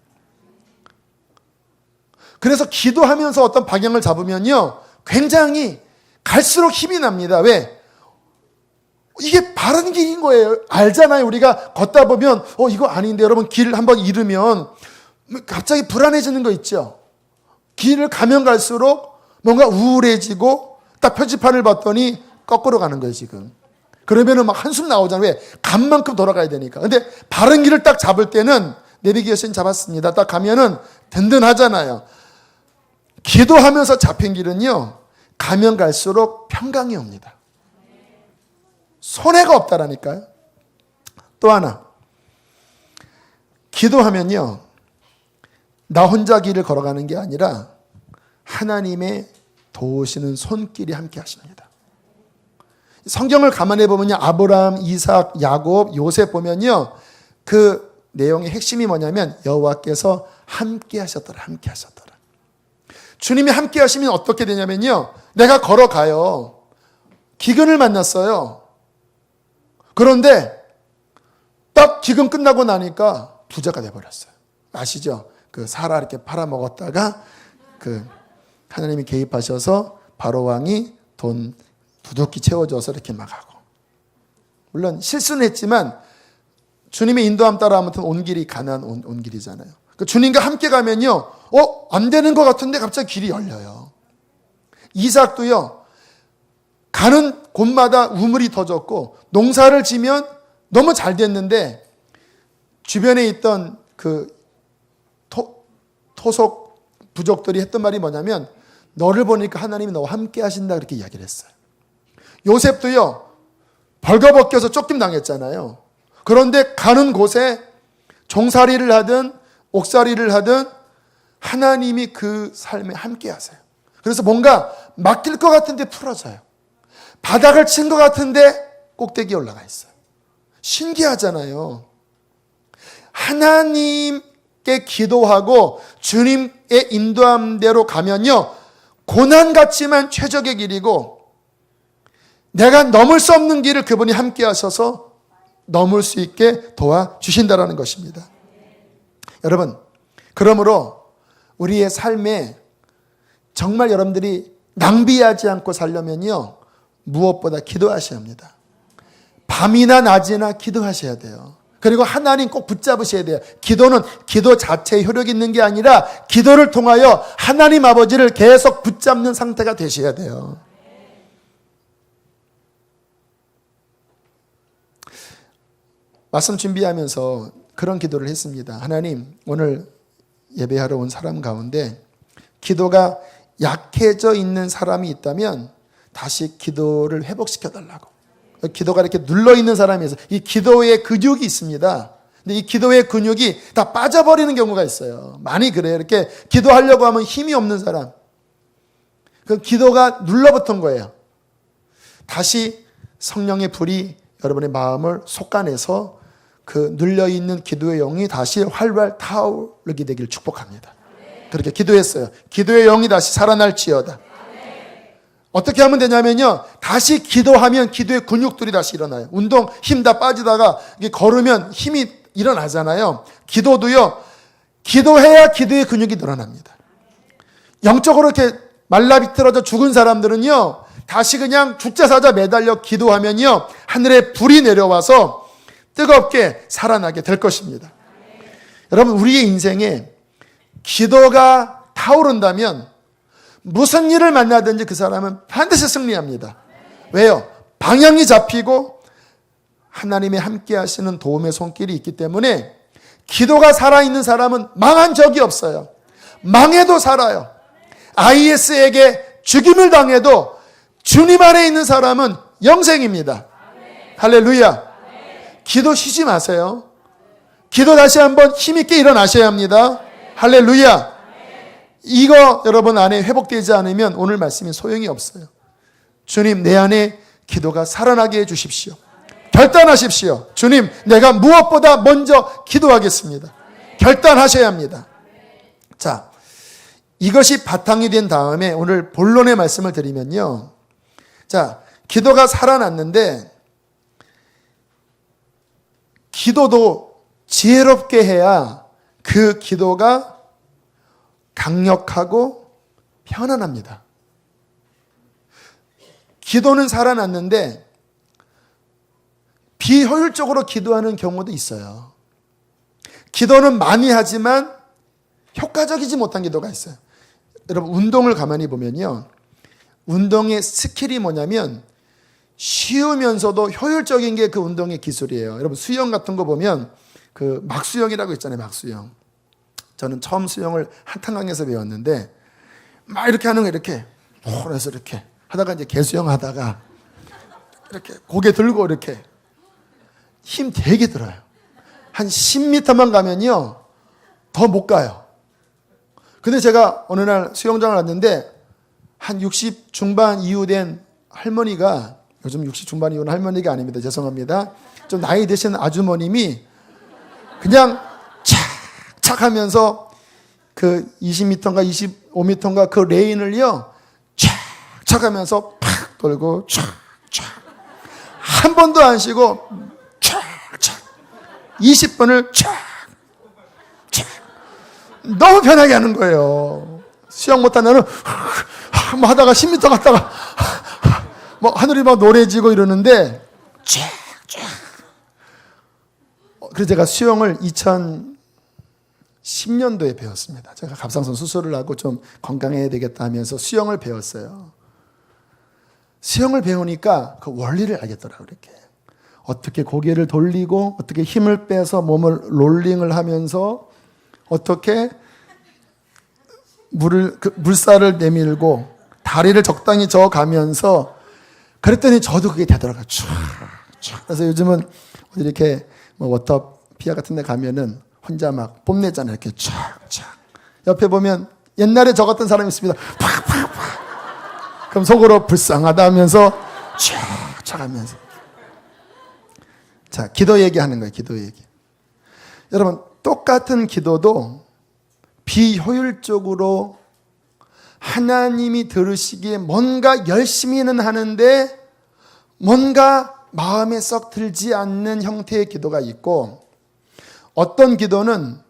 그래서 기도하면서 어떤 방향을 잡으면요, 굉장히 갈수록 힘이 납니다. 왜? 이게 바른 길인 거예요. 알잖아요. 우리가 걷다 보면 이거 아닌데, 여러분 길 한번 잃으면 갑자기 불안해지는 거 있죠. 길을 가면 갈수록 뭔가 우울해지고 딱 표지판을 봤더니 거꾸로 가는 거예요, 지금. 그러면은 막 한숨 나오잖아요. 왜? 간 만큼 돌아가야 되니까. 근데 바른 길을 딱 잡을 때는 내비게이션 잡았습니다. 딱 가면은 든든하잖아요. 기도하면서 잡힌 길은요, 가면 갈수록 평강이 옵니다. 손해가 없다라니까요. 또 하나, 기도하면요, 나 혼자 길을 걸어가는 게 아니라 하나님의 도우시는 손길이 함께 하십니다. 성경을 가만히 보면요, 아브라함, 이삭, 야곱, 요셉 보면요, 그 내용의 핵심이 뭐냐면 여호와께서 함께 하셨더라, 함께 하셨더라. 주님이 함께 하시면 어떻게 되냐면요, 내가 걸어가요. 기근을 만났어요. 그런데 딱 기근 끝나고 나니까 부자가 돼버렸어요. 아시죠? 그 사라 이렇게 팔아먹었다가 그 하나님이 개입하셔서 바로 왕이 돈 두둑히 채워줘서 이렇게 막 하고. 물론 실수는 했지만 주님의 인도함 따라 아무튼 온 길이 가나안 온 길이잖아요. 그 주님과 함께 가면요, 안 되는 것 같은데 갑자기 길이 열려요. 이삭도요, 가는 곳마다 우물이 터졌고 농사를 지면 너무 잘 됐는데 주변에 있던 그 토속 부족들이 했던 말이 뭐냐면 너를 보니까 하나님이 너와 함께 하신다, 그렇게 이야기를 했어요. 요셉도요, 벌거벗겨서 쫓김 당했잖아요. 그런데 가는 곳에 종살이를 하든 옥살이를 하든 하나님이 그 삶에 함께 하세요. 그래서 뭔가 막힐 것 같은데 풀어져요. 바닥을 친 것 같은데 꼭대기에 올라가 있어요. 신기하잖아요. 하나님께 기도하고 주님의 인도함대로 가면요, 고난 같지만 최적의 길이고 내가 넘을 수 없는 길을 그분이 함께 하셔서 넘을 수 있게 도와주신다라는 것입니다. 여러분, 그러므로 우리의 삶에 정말 여러분들이 낭비하지 않고 살려면요, 무엇보다 기도하셔야 합니다. 밤이나 낮이나 기도하셔야 돼요. 그리고 하나님 꼭 붙잡으셔야 돼요. 기도는 기도 자체에 효력이 있는 게 아니라 기도를 통하여 하나님 아버지를 계속 붙잡는 상태가 되셔야 돼요. 말씀 준비하면서 그런 기도를 했습니다. 하나님, 오늘 예배하러 온 사람 가운데 기도가 약해져 있는 사람이 있다면 다시 기도를 회복시켜 달라고. 기도가 이렇게 눌러 있는 사람이 있어요. 이 기도의 근육이 있습니다. 근데 이 기도의 근육이 다 빠져버리는 경우가 있어요. 많이 그래요. 이렇게 기도하려고 하면 힘이 없는 사람. 그 기도가 눌러붙은 거예요. 다시 성령의 불이 여러분의 마음을 솎아내서 그 눌려있는 기도의 영이 다시 활활 타오르게 되기를 축복합니다. 그렇게 기도했어요. 기도의 영이 다시 살아날지어다. 어떻게 하면 되냐면요, 다시 기도하면 기도의 근육들이 다시 일어나요. 운동 힘 다 빠지다가 걸으면 힘이 일어나잖아요. 기도도요, 기도해야 기도의 근육이 늘어납니다. 영적으로 이렇게 말라비틀어져 죽은 사람들은요, 다시 그냥 죽자사자 매달려 기도하면요, 하늘에 불이 내려와서 뜨겁게 살아나게 될 것입니다. 여러분, 우리의 인생에 기도가 타오른다면 무슨 일을 만나든지 그 사람은 반드시 승리합니다. 왜요? 방향이 잡히고 하나님의 함께 하시는 도움의 손길이 있기 때문에 기도가 살아있는 사람은 망한 적이 없어요. 망해도 살아요. IS에게 죽임을 당해도 주님 안에 있는 사람은 영생입니다. 할렐루야. 기도 쉬지 마세요. 기도 다시 한번 힘있게 일어나셔야 합니다. 할렐루야. 이거 여러분 안에 회복되지 않으면 오늘 말씀이 소용이 없어요. 주님, 내 안에 기도가 살아나게 해주십시오. 결단하십시오. 주님, 내가 무엇보다 먼저 기도하겠습니다. 결단하셔야 합니다. 자, 이것이 바탕이 된 다음에 오늘 본론의 말씀을 드리면요. 자, 기도가 살아났는데 기도도 지혜롭게 해야 그 기도가 강력하고 편안합니다. 기도는 살아났는데 비효율적으로 기도하는 경우도 있어요. 기도는 많이 하지만 효과적이지 못한 기도가 있어요. 여러분, 운동을 가만히 보면요, 운동의 스킬이 뭐냐면 쉬우면서도 효율적인 게 그 운동의 기술이에요. 여러분, 수영 같은 거 보면 그 막수영이라고 있잖아요. 막수영. 저는 처음 수영을 한탄강에서 배웠는데 막 이렇게 하는 거, 이렇게 그래서 이렇게 하다가 이제 개수영 하다가 이렇게 고개 들고 이렇게 힘 되게 들어요. 한 10m만 가면요 더 못 가요. 근데 제가 어느 날 수영장을 갔는데 한 60 중반 이후 된 할머니가, 요즘 60 중반 이후는 할머니가 아닙니다. 죄송합니다. 좀 나이 드신 아주머님이 그냥 착착 하면서 그 20m인가 25m인가 그 레인을요 착착 하면서 팍 돌고 착착 한 번도 안 쉬고 착착 20번을 착착 너무 편하게 하는 거예요. 수영 못한 나는 뭐 하다가 10m 갔다가 뭐 하늘이 막 노래지고 이러는데 착착. 그래서 제가 수영을 2010년도에 배웠습니다. 제가 갑상선 수술을 하고 좀 건강해야 되겠다 하면서 수영을 배웠어요. 수영을 배우니까 그 원리를 알겠더라고요. 이렇게 어떻게 고개를 돌리고 어떻게 힘을 빼서 몸을 롤링을 하면서 어떻게 물살을 내밀고 다리를 적당히 저어가면서, 그랬더니 저도 그게 되더라고요. 그래서 요즘은 이렇게 뭐 워터피아 같은 데 가면은 혼자 막 뽐내잖아요. 이렇게 촥촥. 옆에 보면 옛날에 저 같은 사람이 있습니다. 팍팍팍. 그럼 속으로 불쌍하다 하면서 촥촥 하면서. 자, 기도 얘기하는 거예요. 기도 얘기. 여러분, 똑같은 기도도 비효율적으로 하나님이 들으시기에 뭔가 열심히는 하는데 뭔가 마음에 썩 들지 않는 형태의 기도가 있고, 어떤 기도는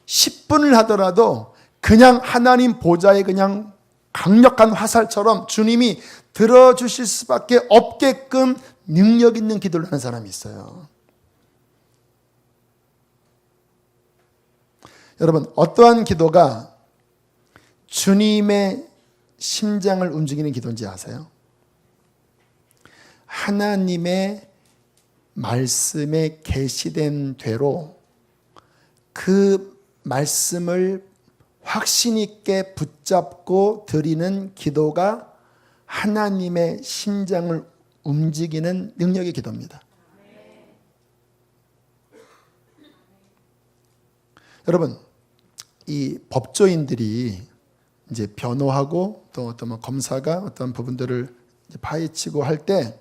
10분을 하더라도 그냥 하나님 보좌에 그냥 강력한 화살처럼 주님이 들어주실 수밖에 없게끔 능력 있는 기도를 하는 사람이 있어요. 여러분, 어떠한 기도가 주님의 심장을 움직이는 기도인지 아세요? 하나님의 말씀에 계시된 대로 그 말씀을 확신 있게 붙잡고 드리는 기도가 하나님의 심장을 움직이는 능력의 기도입니다. 여러분, 이 법조인들이 이제 변호하고 또 어떤 검사가 어떤 부분들을 파헤치고 할 때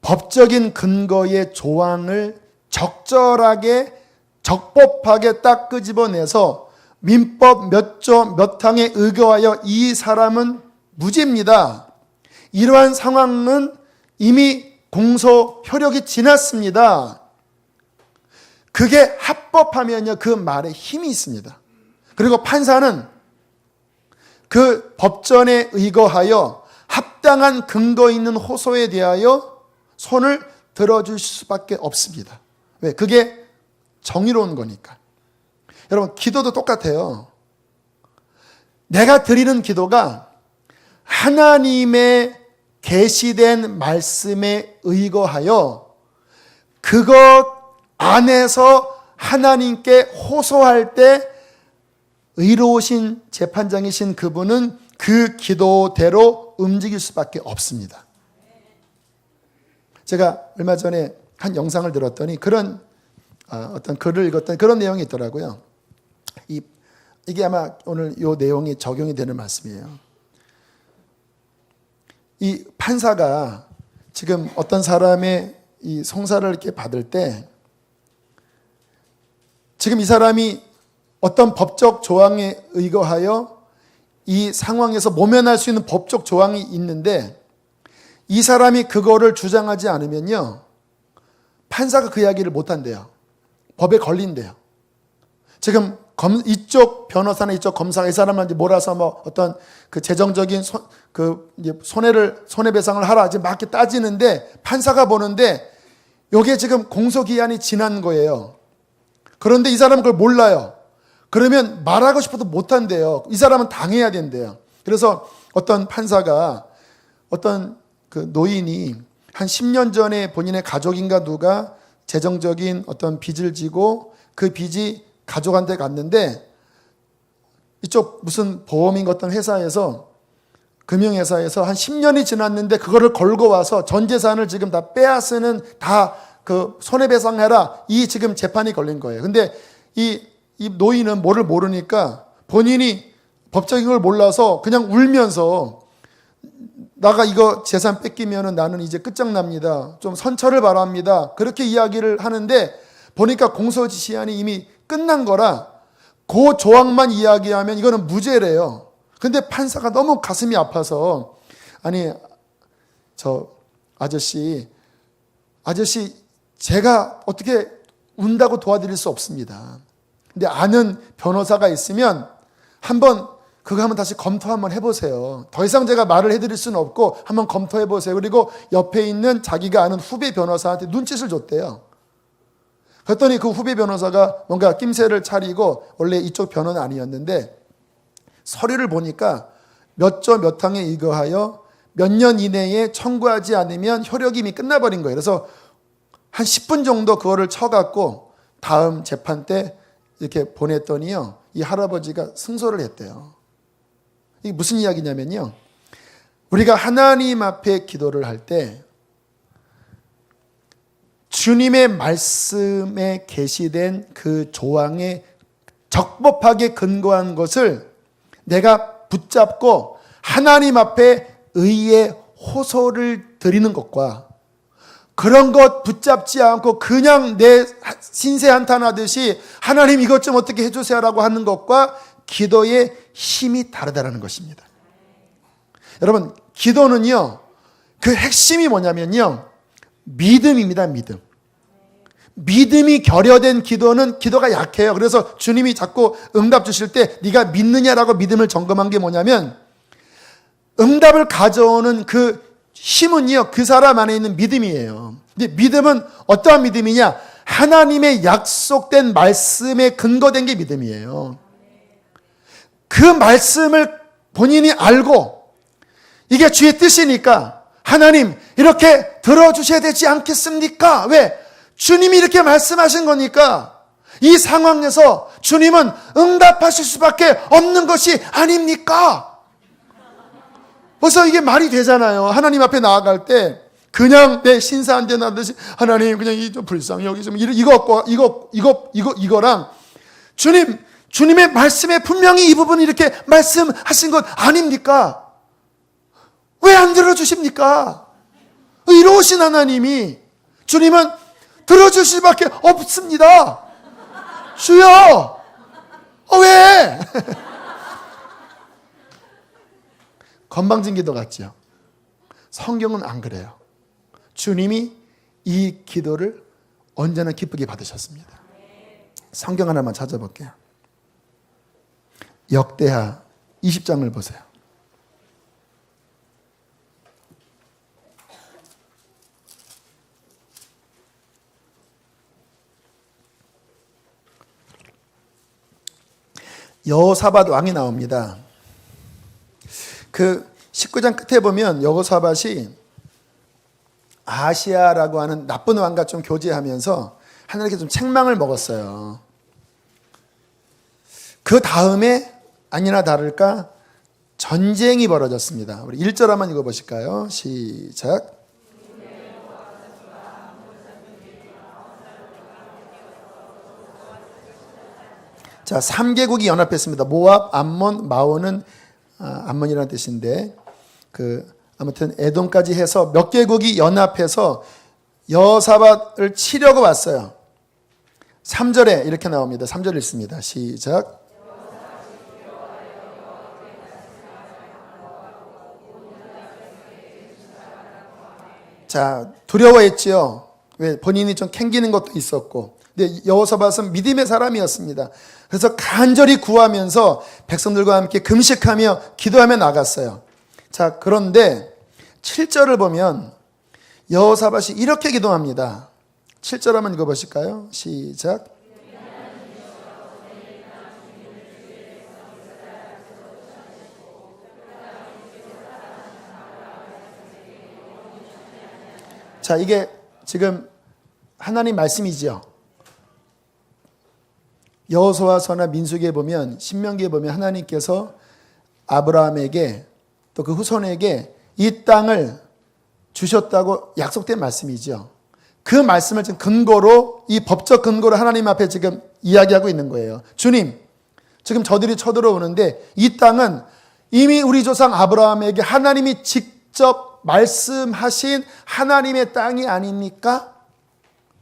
법적인 근거의 조항을 적절하게 적법하게 딱 끄집어내서 민법 몇 조 몇 항에 의거하여 이 사람은 무죄입니다. 이러한 상황은 이미 공소 효력이 지났습니다. 그게 합법하면요, 그 말에 힘이 있습니다. 그리고 판사는 그 법전에 의거하여 합당한 근거 있는 호소에 대하여 손을 들어줄 수밖에 없습니다. 왜? 그게 정의로운 거니까. 여러분, 기도도 똑같아요. 내가 드리는 기도가 하나님의 계시된 말씀에 의거하여 그것 안에서 하나님께 호소할 때 의로우신 재판장이신 그분은 그 기도대로 움직일 수밖에 없습니다. 제가 얼마 전에 한 영상을 들었더니 그런 어떤 글을 읽었더니 그런 내용이 있더라고요. 이게 아마 오늘 이 내용이 적용이 되는 말씀이에요. 이 판사가 지금 어떤 사람의 이 송사를 이렇게 받을 때 지금 이 사람이 어떤 법적 조항에 의거하여 이 상황에서 모면할 수 있는 법적 조항이 있는데 이 사람이 그거를 주장하지 않으면요, 판사가 그 이야기를 못한대요. 법에 걸린대요. 지금 이쪽 변호사나 이쪽 검사가 이 사람한테 몰아서 어떤 그 재정적인 손해배상을 하라 이제 막 이렇게 따지는데 판사가 보는데 이게 지금 공소기한이 지난 거예요. 그런데 이 사람은 그걸 몰라요. 그러면 말하고 싶어도 못한대요. 이 사람은 당해야 된대요. 그래서 어떤 판사가 어떤 그 노인이 한 10년 전에 본인의 가족인가 누가 재정적인 어떤 빚을 지고 그 빚이 가족한테 갔는데 이쪽 무슨 보험인 어떤 회사에서 금융회사에서 한 10년이 지났는데 그거를 걸고 와서 전 재산을 지금 다 빼앗으는 다 그 손해배상해라 이 지금 재판이 걸린 거예요. 근데 이 노인은 뭐를 모르니까 본인이 법적인 걸 몰라서 그냥 울면서 나가 이거 재산 뺏기면은 나는 이제 끝장납니다. 좀 선처를 바랍니다. 그렇게 이야기를 하는데 보니까 공소시한이 이미 끝난 거라 그 조항만 이야기하면 이거는 무죄래요. 근데 판사가 너무 가슴이 아파서 아니 저 아저씨 제가 어떻게 운다고 도와드릴 수 없습니다. 근데 아는 변호사가 있으면 한번 다시 검토 한번 해보세요. 더 이상 제가 말을 해드릴 수는 없고 한번 검토해보세요. 그리고 옆에 있는 자기가 아는 후배 변호사한테 눈짓을 줬대요. 그랬더니 그 후배 변호사가 뭔가 낌새를 차리고 원래 이쪽 변호는 아니었는데 서류를 보니까 몇 조 몇 항에 의거하여 몇 년 이내에 청구하지 않으면 효력이 이미 끝나버린 거예요. 그래서 한 10분 정도 그거를 쳐갖고 다음 재판 때 이렇게 보냈더니요, 이 할아버지가 승소를 했대요. 이게 무슨 이야기냐면요, 우리가 하나님 앞에 기도를 할 때 주님의 말씀에 계시된 그 조항에 적법하게 근거한 것을 내가 붙잡고 하나님 앞에 의의 호소를 드리는 것과 그런 것 붙잡지 않고 그냥 내 신세 한탄하듯이 하나님 이것 좀 어떻게 해주세요라고 하는 것과 기도의 힘이 다르다는 것입니다. 여러분, 기도는요, 그 핵심이 뭐냐면요, 믿음입니다. 믿음. 믿음이 결여된 기도는 기도가 약해요. 그래서 주님이 자꾸 응답 주실 때 네가 믿느냐라고 믿음을 점검한 게 뭐냐면, 응답을 가져오는 그 힘은요, 그 사람 안에 있는 믿음이에요. 근데 믿음은 어떠한 믿음이냐? 하나님의 약속된 말씀에 근거된 게 믿음이에요. 그 말씀을 본인이 알고 이게 주의 뜻이니까 하나님 이렇게 들어주셔야 되지 않겠습니까? 왜? 주님이 이렇게 말씀하신 거니까. 이 상황에서 주님은 응답하실 수밖에 없는 것이 아닙니까? 벌써 이게 말이 되잖아요. 하나님 앞에 나아갈 때 그냥 내 신사 안 되나 듯이 하나님 그냥 이 좀 불쌍히 여기 좀 이거랑 주님의 말씀에 분명히 이 부분 이렇게 말씀하신 것 아닙니까? 왜 안 들어주십니까? 이로우신 하나님이 주님은 들어주실 수밖에 없습니다. 주여, 왜? 건방진 기도 같죠? 성경은 안 그래요. 주님이 이 기도를 언제나 기쁘게 받으셨습니다. 성경 하나만 찾아볼게요. 역대하 20장을 보세요. 여호사밧 왕이 나옵니다. 그 19장 끝에 보면 여호사밧이 아시아라고 하는 나쁜 왕과 좀 교제하면서 하나님께 좀 책망을 먹었어요. 그 다음에 아니나 다를까 전쟁이 벌어졌습니다. 우리 1절 한번 읽어보실까요? 시작. 자, 3개국이 연합했습니다. 모압, 암몬, 마온은 암몬이라는 뜻인데 아무튼 에돔까지 해서 몇 개국이 연합해서 여호사밧을 치려고 왔어요. 3절에 이렇게 나옵니다. 3절 읽습니다. 시작. 자, 두려워했지요. 왜? 본인이 좀 캥기는 것도 있었고. 근데 여호사밧은 믿음의 사람이었습니다. 그래서 간절히 구하면서 백성들과 함께 금식하며 기도하며 나갔어요. 자, 그런데 7절을 보면 여호사밧이 이렇게 기도합니다. 7절 한번 읽어보실까요? 시작. 자, 이게 지금 하나님 말씀이지요. 여호수아서나 민수기에 보면, 신명기에 보면 하나님께서 아브라함에게 또 그 후손에게 이 땅을 주셨다고 약속된 말씀이죠. 그 말씀을 지금 근거로, 이 법적 근거로 하나님 앞에 지금 이야기하고 있는 거예요. 주님, 지금 저들이 쳐들어오는데 이 땅은 이미 우리 조상 아브라함에게 하나님이 직접 말씀하신 하나님의 땅이 아닙니까?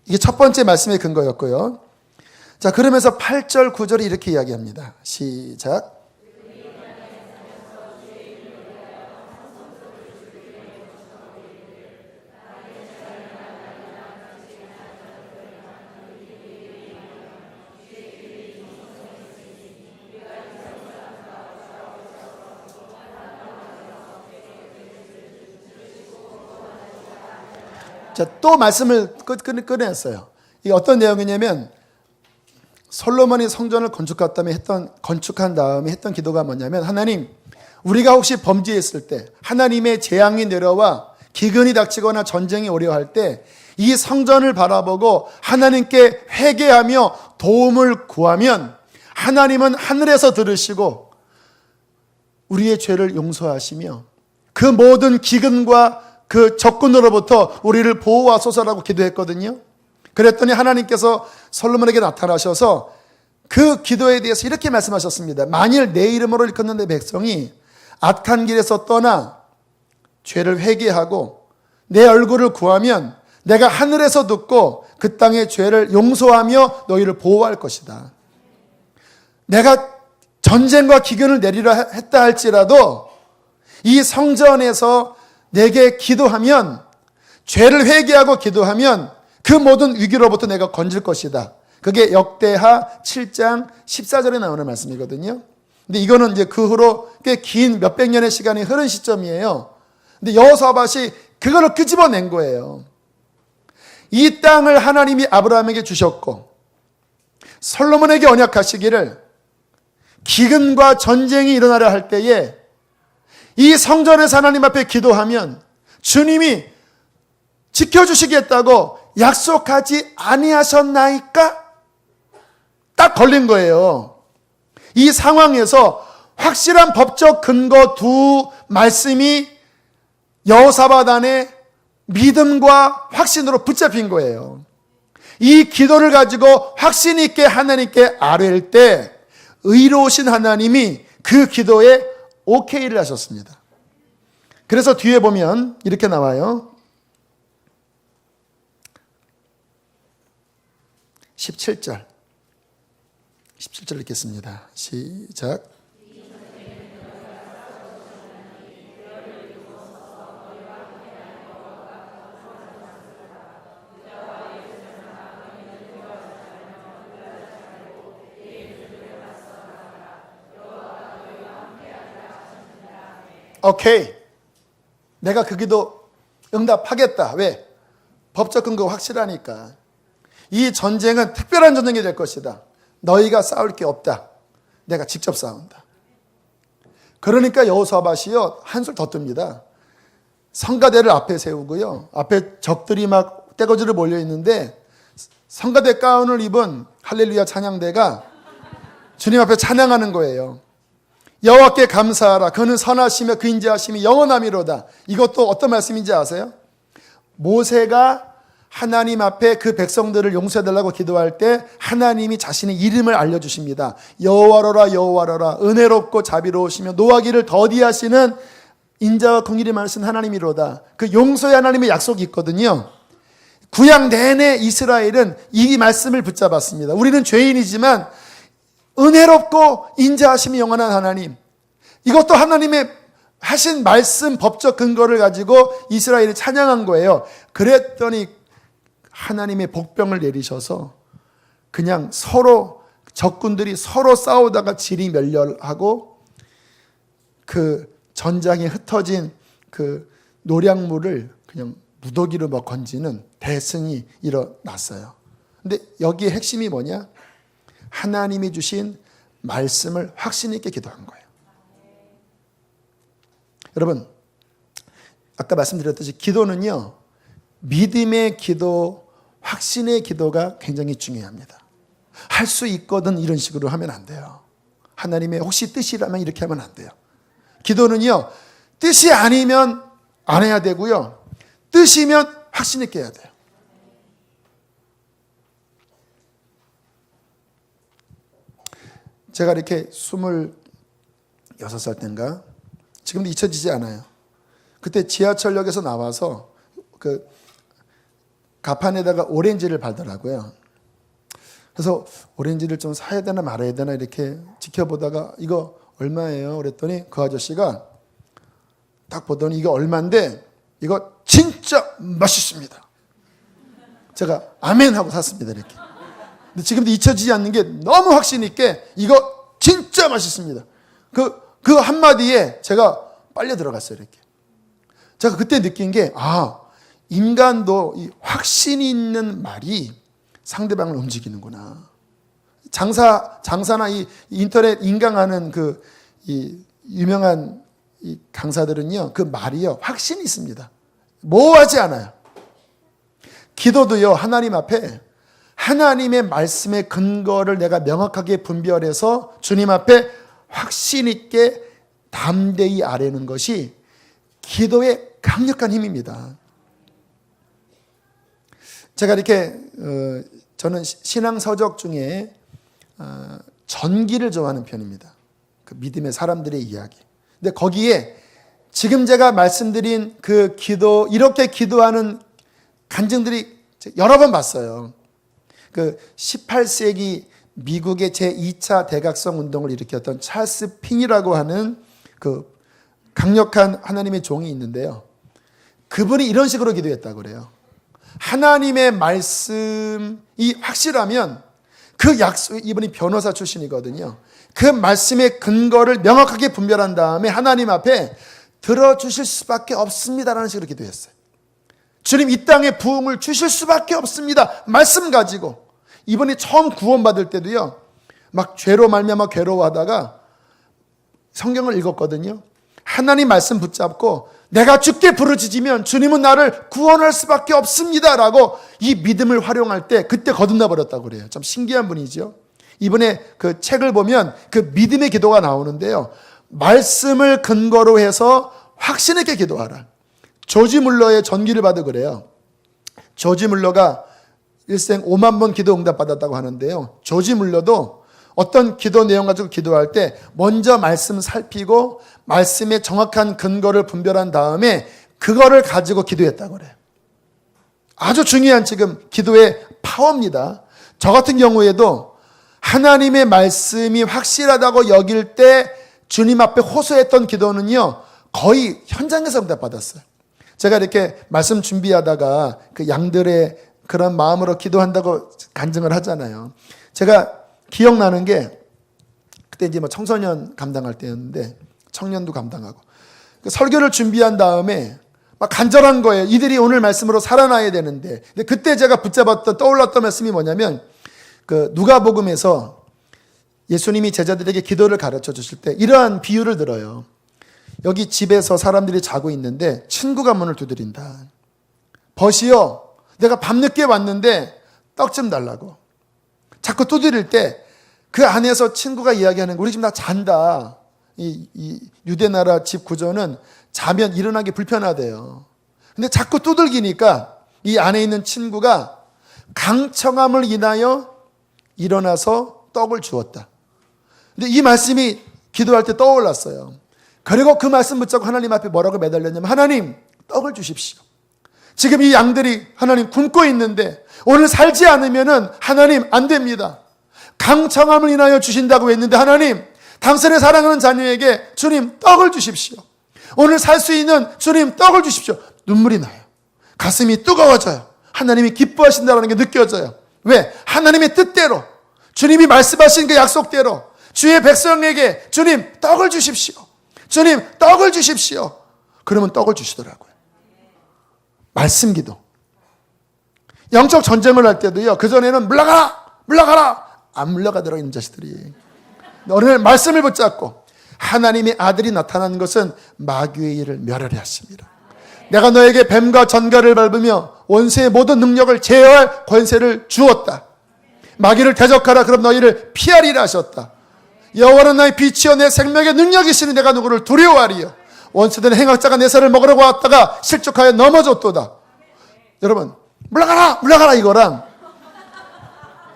이게 첫 번째 말씀의 근거였고요. 자, 그러면서 8절, 9절이 이렇게 이야기합니다. 시작. 자, 또 말씀을 꺼냈어요. 이게 어떤 내용이냐면, 솔로몬이 성전을 건축한 다음에 했던 기도가 뭐냐면, 하나님, 우리가 혹시 범죄했을 때, 하나님의 재앙이 내려와 기근이 닥치거나 전쟁이 오려 할 때, 이 성전을 바라보고 하나님께 회개하며 도움을 구하면 하나님은 하늘에서 들으시고 우리의 죄를 용서하시며 그 모든 기근과 그 적군으로부터 우리를 보호하소서라고 기도했거든요. 그랬더니 하나님께서 솔로몬에게 나타나셔서 그 기도에 대해서 이렇게 말씀하셨습니다. 만일 내 이름으로 일컫는 내 백성이 악한 길에서 떠나 죄를 회개하고 내 얼굴을 구하면 내가 하늘에서 듣고 그 땅의 죄를 용서하며 너희를 보호할 것이다. 내가 전쟁과 기근을 내리려 했다 할지라도 이 성전에서 내게 기도하면, 죄를 회개하고 기도하면 그 모든 위기로부터 내가 건질 것이다. 그게 역대하 7장 14절에 나오는 말씀이거든요. 근데 이거는 이제 그 후로 꽤 긴 몇백 년의 시간이 흐른 시점이에요. 근데 여호사밧이 그거를 끄집어낸 거예요. 이 땅을 하나님이 아브라함에게 주셨고 솔로몬에게 언약하시기를 기근과 전쟁이 일어나려 할 때에 이 성전에서 하나님 앞에 기도하면 주님이 지켜주시겠다고 약속하지 아니하셨나이까? 딱 걸린 거예요. 이 상황에서 확실한 법적 근거 두 말씀이 여호사밧 안에 믿음과 확신으로 붙잡힌 거예요. 이 기도를 가지고 확신 있게 하나님께 아뢰일 때 의로우신 하나님이 그 기도에 오케이를 하셨습니다. 그래서 뒤에 보면 이렇게 나와요. 17절 읽겠습니다. 시작. 오케이. 내가 그 기도 응답하겠다. 왜? 법적 근거 확실하니까. 이 전쟁은 특별한 전쟁이 될 것이다. 너희가 싸울 게 없다. 내가 직접 싸운다. 그러니까 여호사밧이요 한술 더 뜹니다. 성가대를 앞에 세우고요. 앞에 적들이 막 떼거지로 몰려 있는데 성가대 가운을 입은 할렐루야 찬양대가 주님 앞에 찬양하는 거예요. 여호와께 감사하라. 그는 선하시며 그 인자하심이 영원하미로다. 이것도 어떤 말씀인지 아세요? 모세가 하나님 앞에 그 백성들을 용서해달라고 기도할 때 하나님이 자신의 이름을 알려주십니다. 여호와로라 여호와로라 은혜롭고 자비로우시며 노하기를 더디하시는 인자와 긍휼이 많으신 하나님이로다. 그 용서의 하나님의 약속이 있거든요. 구약 내내 이스라엘은 이 말씀을 붙잡았습니다. 우리는 죄인이지만 은혜롭고 인자하심이 영원한 하나님, 이것도 하나님의 하신 말씀 법적 근거를 가지고 이스라엘이 찬양한 거예요. 그랬더니 하나님의 복병을 내리셔서 그냥 서로 적군들이 서로 싸우다가 질이 멸렬하고 그 전장에 흩어진 그 노량물을 그냥 무더기로 막 건지는 대승이 일어났어요. 근데 여기에 핵심이 뭐냐? 하나님이 주신 말씀을 확신 있게 기도한 거예요. 여러분, 아까 말씀드렸듯이 기도는요, 믿음의 기도, 확신의 기도가 굉장히 중요합니다. 할 수 있거든 이런 식으로 하면 안 돼요. 하나님의 혹시 뜻이라면 이렇게 하면 안 돼요. 기도는요, 뜻이 아니면 안 해야 되고요, 뜻이면 확신 있게 해야 돼요. 제가 이렇게 26살 때인가, 지금도 잊혀지지 않아요. 그때 지하철역에서 나와서 그 가판에다가 오렌지를 팔더라고요. 그래서 오렌지를 좀 사야 되나 말아야 되나 이렇게 지켜보다가 이거 얼마예요? 그랬더니 그 아저씨가 딱 보더니 이거 얼마인데 이거 진짜 맛있습니다. 제가 아멘 하고 샀습니다. 이렇게. 근데 지금도 잊혀지지 않는 게 너무 확신 있게 이거 진짜 맛있습니다. 그 한마디에 제가 빨려 들어갔어요. 이렇게. 제가 그때 느낀 게, 인간도 이 확신이 있는 말이 상대방을 움직이는구나. 장사나 이 인터넷 인강하는 이 유명한 이 강사들은요, 그 말이요, 확신이 있습니다. 모호하지 않아요. 기도도요, 하나님 앞에 하나님의 말씀의 근거를 내가 명확하게 분별해서 주님 앞에 확신 있게 담대히 아뢰는 것이 기도의 강력한 힘입니다. 제가 이렇게 저는 신앙 서적 중에 전기를 좋아하는 편입니다. 그 믿음의 사람들의 이야기. 근데 거기에 지금 제가 말씀드린 그 기도, 이렇게 기도하는 간증들이 여러 번 봤어요. 그 18세기 미국의 제2차 대각성 운동을 일으켰던 찰스 핑이라고 하는 그 강력한 하나님의 종이 있는데요. 그분이 이런 식으로 기도했다고 그래요. 하나님의 말씀이 확실하면 그 약속, 이분이 변호사 출신이거든요. 그 말씀의 근거를 명확하게 분별한 다음에 하나님 앞에 들어주실 수밖에 없습니다라는 식으로 기도했어요. 주님, 이 땅에 부흥을 주실 수밖에 없습니다. 말씀 가지고. 이분이 처음 구원받을 때도요, 막 죄로 말미암아 괴로워하다가 성경을 읽었거든요. 하나님 말씀 붙잡고 내가 주께 부르짖으면 주님은 나를 구원할 수밖에 없습니다라고 이 믿음을 활용할 때 그때 거듭나 버렸다고 그래요. 참 신기한 분이죠. 이번에 그 책을 보면 그 믿음의 기도가 나오는데요. 말씀을 근거로 해서 확신 있게 기도하라. 조지 물러의 전기를 받아 그래요. 조지 물러가 일생 5만 번 기도 응답 받았다고 하는데요. 조지 물러도 어떤 기도 내용 가지고 기도할 때 먼저 말씀 살피고 말씀의 정확한 근거를 분별한 다음에 그거를 가지고 기도했다고 그래요. 아주 중요한 지금 기도의 파워입니다. 저 같은 경우에도 하나님의 말씀이 확실하다고 여길 때 주님 앞에 호소했던 기도는요, 거의 현장에서 응답받았어요. 제가 이렇게 말씀 준비하다가 그 양들의 그런 마음으로 기도한다고 간증을 하잖아요. 제가 기억나는 게 그때 이제 뭐 청소년 감당할 때였는데 청년도 감당하고 그 설교를 준비한 다음에 막 간절한 거예요. 이들이 오늘 말씀으로 살아나야 되는데. 근데 그때 제가 붙잡았던 떠올랐던 말씀이 뭐냐면 그 누가복음에서 예수님이 제자들에게 기도를 가르쳐 주실 때 이러한 비유를 들어요. 여기 집에서 사람들이 자고 있는데 친구가 문을 두드린다. 벗이요, 내가 밤늦게 왔는데 떡 좀 달라고. 자꾸 두드릴 때 그 안에서 친구가 이야기하는 거, 우리 지금 다 잔다. 이 유대 나라 집 구조는 자면 일어나기 불편하대요. 근데 자꾸 두들기니까 이 안에 있는 친구가 강청함을 인하여 일어나서 떡을 주었다. 근데 이 말씀이 기도할 때 떠올랐어요. 그리고 그 말씀 붙잡고 하나님 앞에 뭐라고 매달렸냐면, 하나님, 떡을 주십시오. 지금 이 양들이 하나님 굶고 있는데 오늘 살지 않으면은 하나님 안 됩니다. 강청함을 인하여 주신다고 했는데 하나님, 당신의 사랑하는 자녀에게 주님 떡을 주십시오. 오늘 살 수 있는 주님 떡을 주십시오. 눈물이 나요. 가슴이 뜨거워져요. 하나님이 기뻐하신다는 게 느껴져요. 왜? 하나님의 뜻대로, 주님이 말씀하신 그 약속대로 주의 백성에게 주님 떡을 주십시오. 주님 떡을 주십시오. 그러면 떡을 주시더라고요. 말씀 기도. 영적 전쟁을 할 때도요, 그전에는 물러가라! 물러가라! 안 물러가더라고요, 이런 자식들이. 오늘 말씀을 붙잡고 하나님의 아들이 나타난 것은 마귀의 일을 멸하려 하십니다. 내가 너에게 뱀과 전갈을 밟으며 원수의 모든 능력을 제어할 권세를 주었다. 마귀를 대적하라, 그럼 너희를 피하리라 하셨다. 여호와는 나의 빛이여 내 생명의 능력이시니 내가 누구를 두려워하리요. 원수된 행악자가 내 살을 먹으려고 왔다가 실족하여 넘어졌도다. 여러분, 물러가라! 물러가라! 이거랑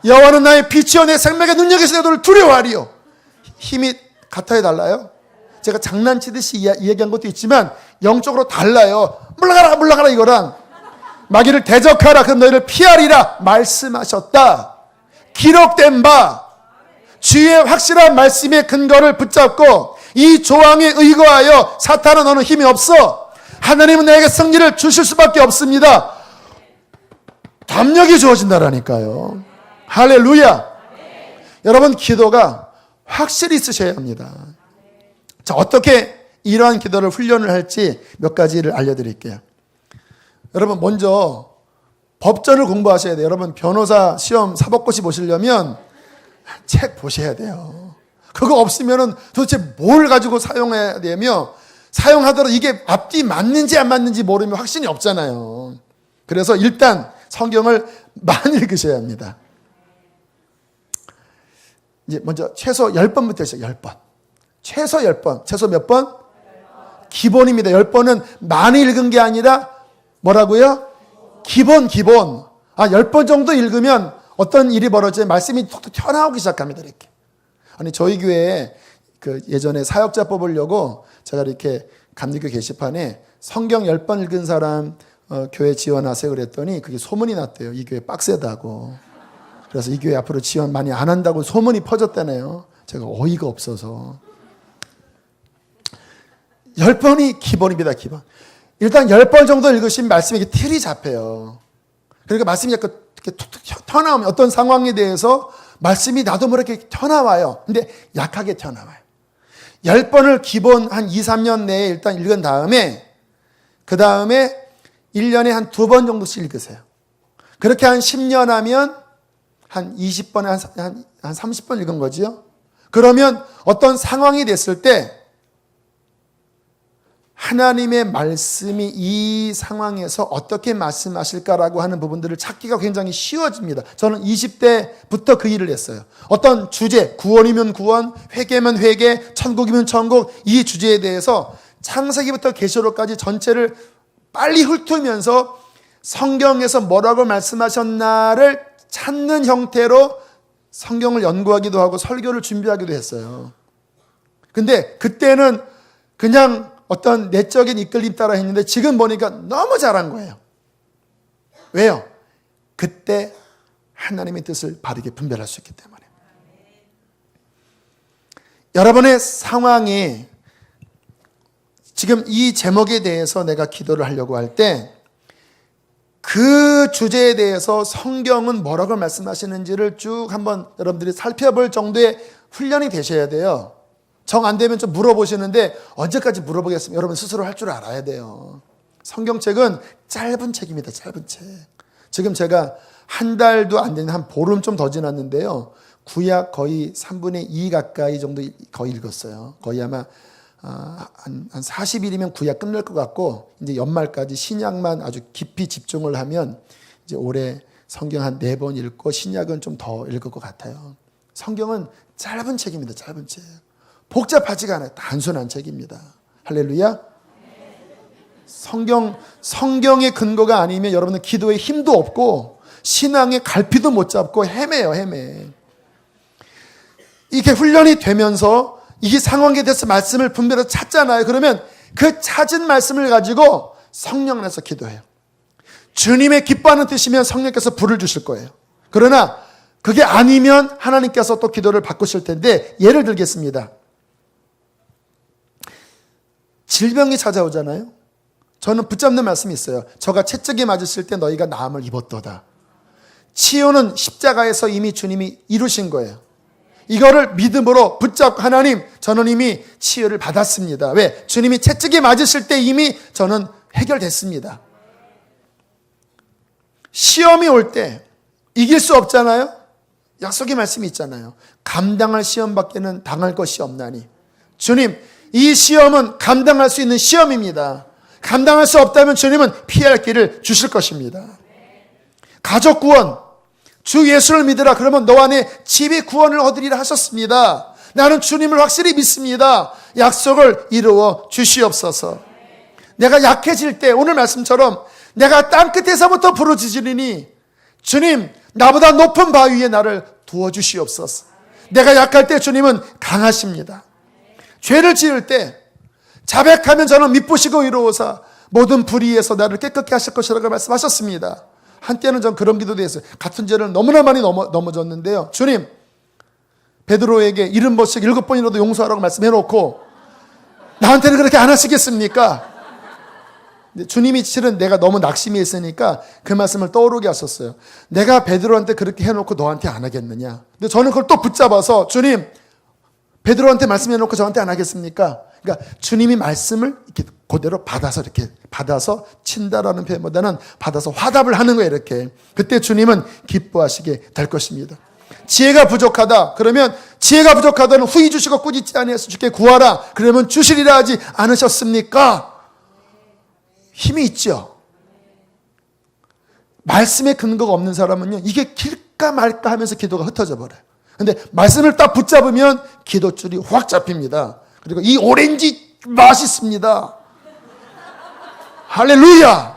여호와는 나의 빛이여 내 생명의 능력이시니 내가 누구를 두려워하리요. 힘이 같아야 달라요. 제가 장난치듯이 이야기한 것도 있지만 영적으로 달라요. 물러가라! 물러가라! 이거랑 마귀를 대적하라, 그럼 너희를 피하리라 말씀하셨다. 기록된 바 주의 확실한 말씀의 근거를 붙잡고 이 조항에 의거하여 사탄은 너는 힘이 없어. 하나님은 나에게 승리를 주실 수밖에 없습니다. 담력이 주어진다라니까요. 할렐루야. 여러분, 기도가 확실히 있으셔야 합니다. 자, 어떻게 이러한 기도를 훈련을 할지 몇 가지를 알려드릴게요. 여러분, 먼저 법전을 공부하셔야 돼요. 여러분, 변호사 시험 사법고시 보시려면 책 보셔야 돼요. 그거 없으면은 도대체 뭘 가지고 사용해야 되며, 사용하더라도 이게 앞뒤 맞는지 안 맞는지 모르면 확신이 없잖아요. 그래서 일단 성경을 많이 읽으셔야 합니다. 이제 먼저 최소 10번부터 했어요. 10번. 최소 10번. 최소 몇 번? 10번. 기본입니다. 10번은 많이 읽은 게 아니라 뭐라고요? 기본. 10번 정도 읽으면 어떤 일이 벌어져요? 말씀이 톡톡 튀어나오기 시작합니다. 이렇게. 아니, 저희 교회에 그 예전에 사역자 뽑으려고 제가 이렇게 감리교 게시판에 성경 10번 읽은 사람 교회 지원하세요 그랬더니 그게 소문이 났대요. 이 교회 빡세다고. 그래서 이 교회 앞으로 지원 많이 안 한다고 소문이 퍼졌다네요. 제가 어이가 없어서. 10번이 기본입니다. 기본. 일단 10번 정도 읽으시면 말씀이 틀이 잡혀요. 그러니까 말씀이 약간 이렇게 툭툭 튀어나오면 어떤 상황에 대해서 말씀이 나도 모르게 튀어나와요. 근데 약하게 튀어나와요. 10번을 기본 한 2, 3년 내에 일단 읽은 다음에 그 다음에 1년에 한 2번 정도씩 읽으세요. 그렇게 한 10년 하면 한 20번에 한 30번 읽은 거지요. 그러면 어떤 상황이 됐을 때 하나님의 말씀이 이 상황에서 어떻게 말씀하실까라고 하는 부분들을 찾기가 굉장히 쉬워집니다. 저는 20대부터 그 일을 했어요. 어떤 주제, 구원이면 구원, 회개면 회개, 천국이면 천국, 이 주제에 대해서 창세기부터 계시록까지 전체를 빨리 훑으면서 성경에서 뭐라고 말씀하셨나를 찾는 형태로 성경을 연구하기도 하고 설교를 준비하기도 했어요. 근데 그때는 그냥 어떤 내적인 이끌림 따라 했는데 지금 보니까 너무 잘한 거예요. 왜요? 그때 하나님의 뜻을 바르게 분별할 수 있기 때문에. 여러분의 상황이 지금 이 제목에 대해서 내가 기도를 하려고 할 때 그 주제에 대해서 성경은 뭐라고 말씀하시는지를 쭉 한번 여러분들이 살펴볼 정도의 훈련이 되셔야 돼요. 정 안 되면 좀 물어보시는데 언제까지 물어보겠습니까? 여러분 스스로 할 줄 알아야 돼요. 성경책은 짧은 책입니다. 짧은 책. 지금 제가 한 달도 안 되는 한 보름 좀 더 지났는데요. 구약 거의 3분의 2 가까이 정도 거의 읽었어요. 거의 아마 한 40일이면 구약 끝날 것 같고 이제 연말까지 신약만 아주 깊이 집중을 하면 이제 올해 성경 한 4번 읽고 신약은 좀 더 읽을 것 같아요. 성경은 짧은 책입니다. 짧은 책. 복잡하지가 않아요. 단순한 책입니다. 할렐루야. 성경의 근거가 아니면 여러분은 기도에 힘도 없고 신앙의 갈피도 못 잡고 헤매요. 헤매. 이게 훈련이 되면서 이 상황에 대해서 말씀을 분별해서 찾잖아요. 그러면 그 찾은 말씀을 가지고 성령 안에서 기도해요. 주님의 기뻐하는 뜻이면 성령께서 불을 주실 거예요. 그러나 그게 아니면 하나님께서 또 기도를 바꾸실 텐데 예를 들겠습니다. 질병이 찾아오잖아요. 저는 붙잡는 말씀이 있어요. 저가 채찍에 맞으실 때 너희가 나음을 입었도다. 치유는 십자가에서 이미 주님이 이루신 거예요. 이거를 믿음으로 붙잡고 하나님, 저는 이미 치유를 받았습니다. 왜? 주님이 채찍에 맞으실 때 이미 저는 해결됐습니다. 시험이 올 때 이길 수 없잖아요. 약속의 말씀이 있잖아요. 감당할 시험밖에는 당할 것이 없나니. 주님, 이 시험은 감당할 수 있는 시험입니다. 감당할 수 없다면 주님은 피할 길을 주실 것입니다. 가족 구원, 주 예수를 믿으라. 그러면 너 안에 집의 구원을 얻으리라 하셨습니다. 나는 주님을 확실히 믿습니다. 약속을 이루어 주시옵소서. 내가 약해질 때 오늘 말씀처럼 내가 땅끝에서부터 부르짖으리니 주님, 나보다 높은 바위 위에 나를 두어 주시옵소서. 내가 약할 때 주님은 강하십니다. 죄를 지을 때 자백하면 저는 미쁘시고 이로우사 모든 불의에서 나를 깨끗게 하실 것이라고 말씀하셨습니다. 한때는 전 그런 기도도 했어요. 같은 죄를 너무나 많이 넘어졌는데요. 주님, 베드로에게 70번씩 7번이라도 용서하라고 말씀해놓고 나한테는 그렇게 안 하시겠습니까? 근데 주님이 실은 내가 너무 낙심이 있으니까 그 말씀을 떠오르게 하셨어요. 내가 베드로한테 그렇게 해놓고 너한테 안 하겠느냐. 근데 저는 그걸 또 붙잡아서 주님, 베드로한테 말씀해놓고 저한테 안 하겠습니까? 그러니까 주님이 말씀을 이렇게 그대로 받아서 친다라는 표현보다는 받아서 화답을 하는 거예요. 이렇게. 그때 주님은 기뻐하시게 될 것입니다. 지혜가 부족하다. 그러면 지혜가 부족하다는 후히 주시고 꾸짖지 아니하사 주께 구하라. 그러면 주시리라 하지 않으셨습니까? 힘이 있죠. 말씀에 근거가 없는 사람은요, 이게 길까 말까 하면서 기도가 흩어져 버려요. 근데 말씀을 딱 붙잡으면 기도줄이 확 잡힙니다. 그리고 이 오렌지 맛있습니다. 할렐루야!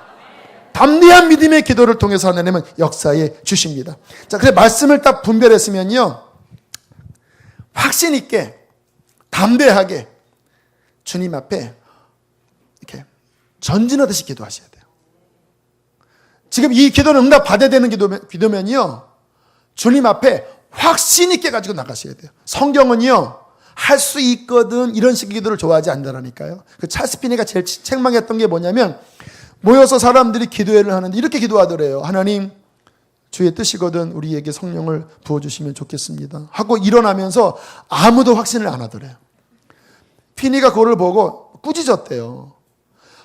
담대한 믿음의 기도를 통해서 하나님은 역사해 주십니다. 자, 그래서 말씀을 딱 분별했으면요, 확신 있게, 담대하게 주님 앞에 이렇게 전진하듯이 기도하셔야 돼요. 지금 이 기도는 응답 받아야 되는 기도면요, 주님 앞에 확신 있게 가지고 나가셔야 돼요. 성경은요, 할 수 있거든 이런 식의 기도를 좋아하지 않는다니까요. 그 찰스 피니가 제일 책망했던 게 뭐냐면 모여서 사람들이 기도회를 하는데 이렇게 기도하더래요. 하나님, 주의 뜻이거든 우리에게 성령을 부어주시면 좋겠습니다 하고 일어나면서 아무도 확신을 안 하더래요. 피니가 그거를 보고 꾸짖었대요.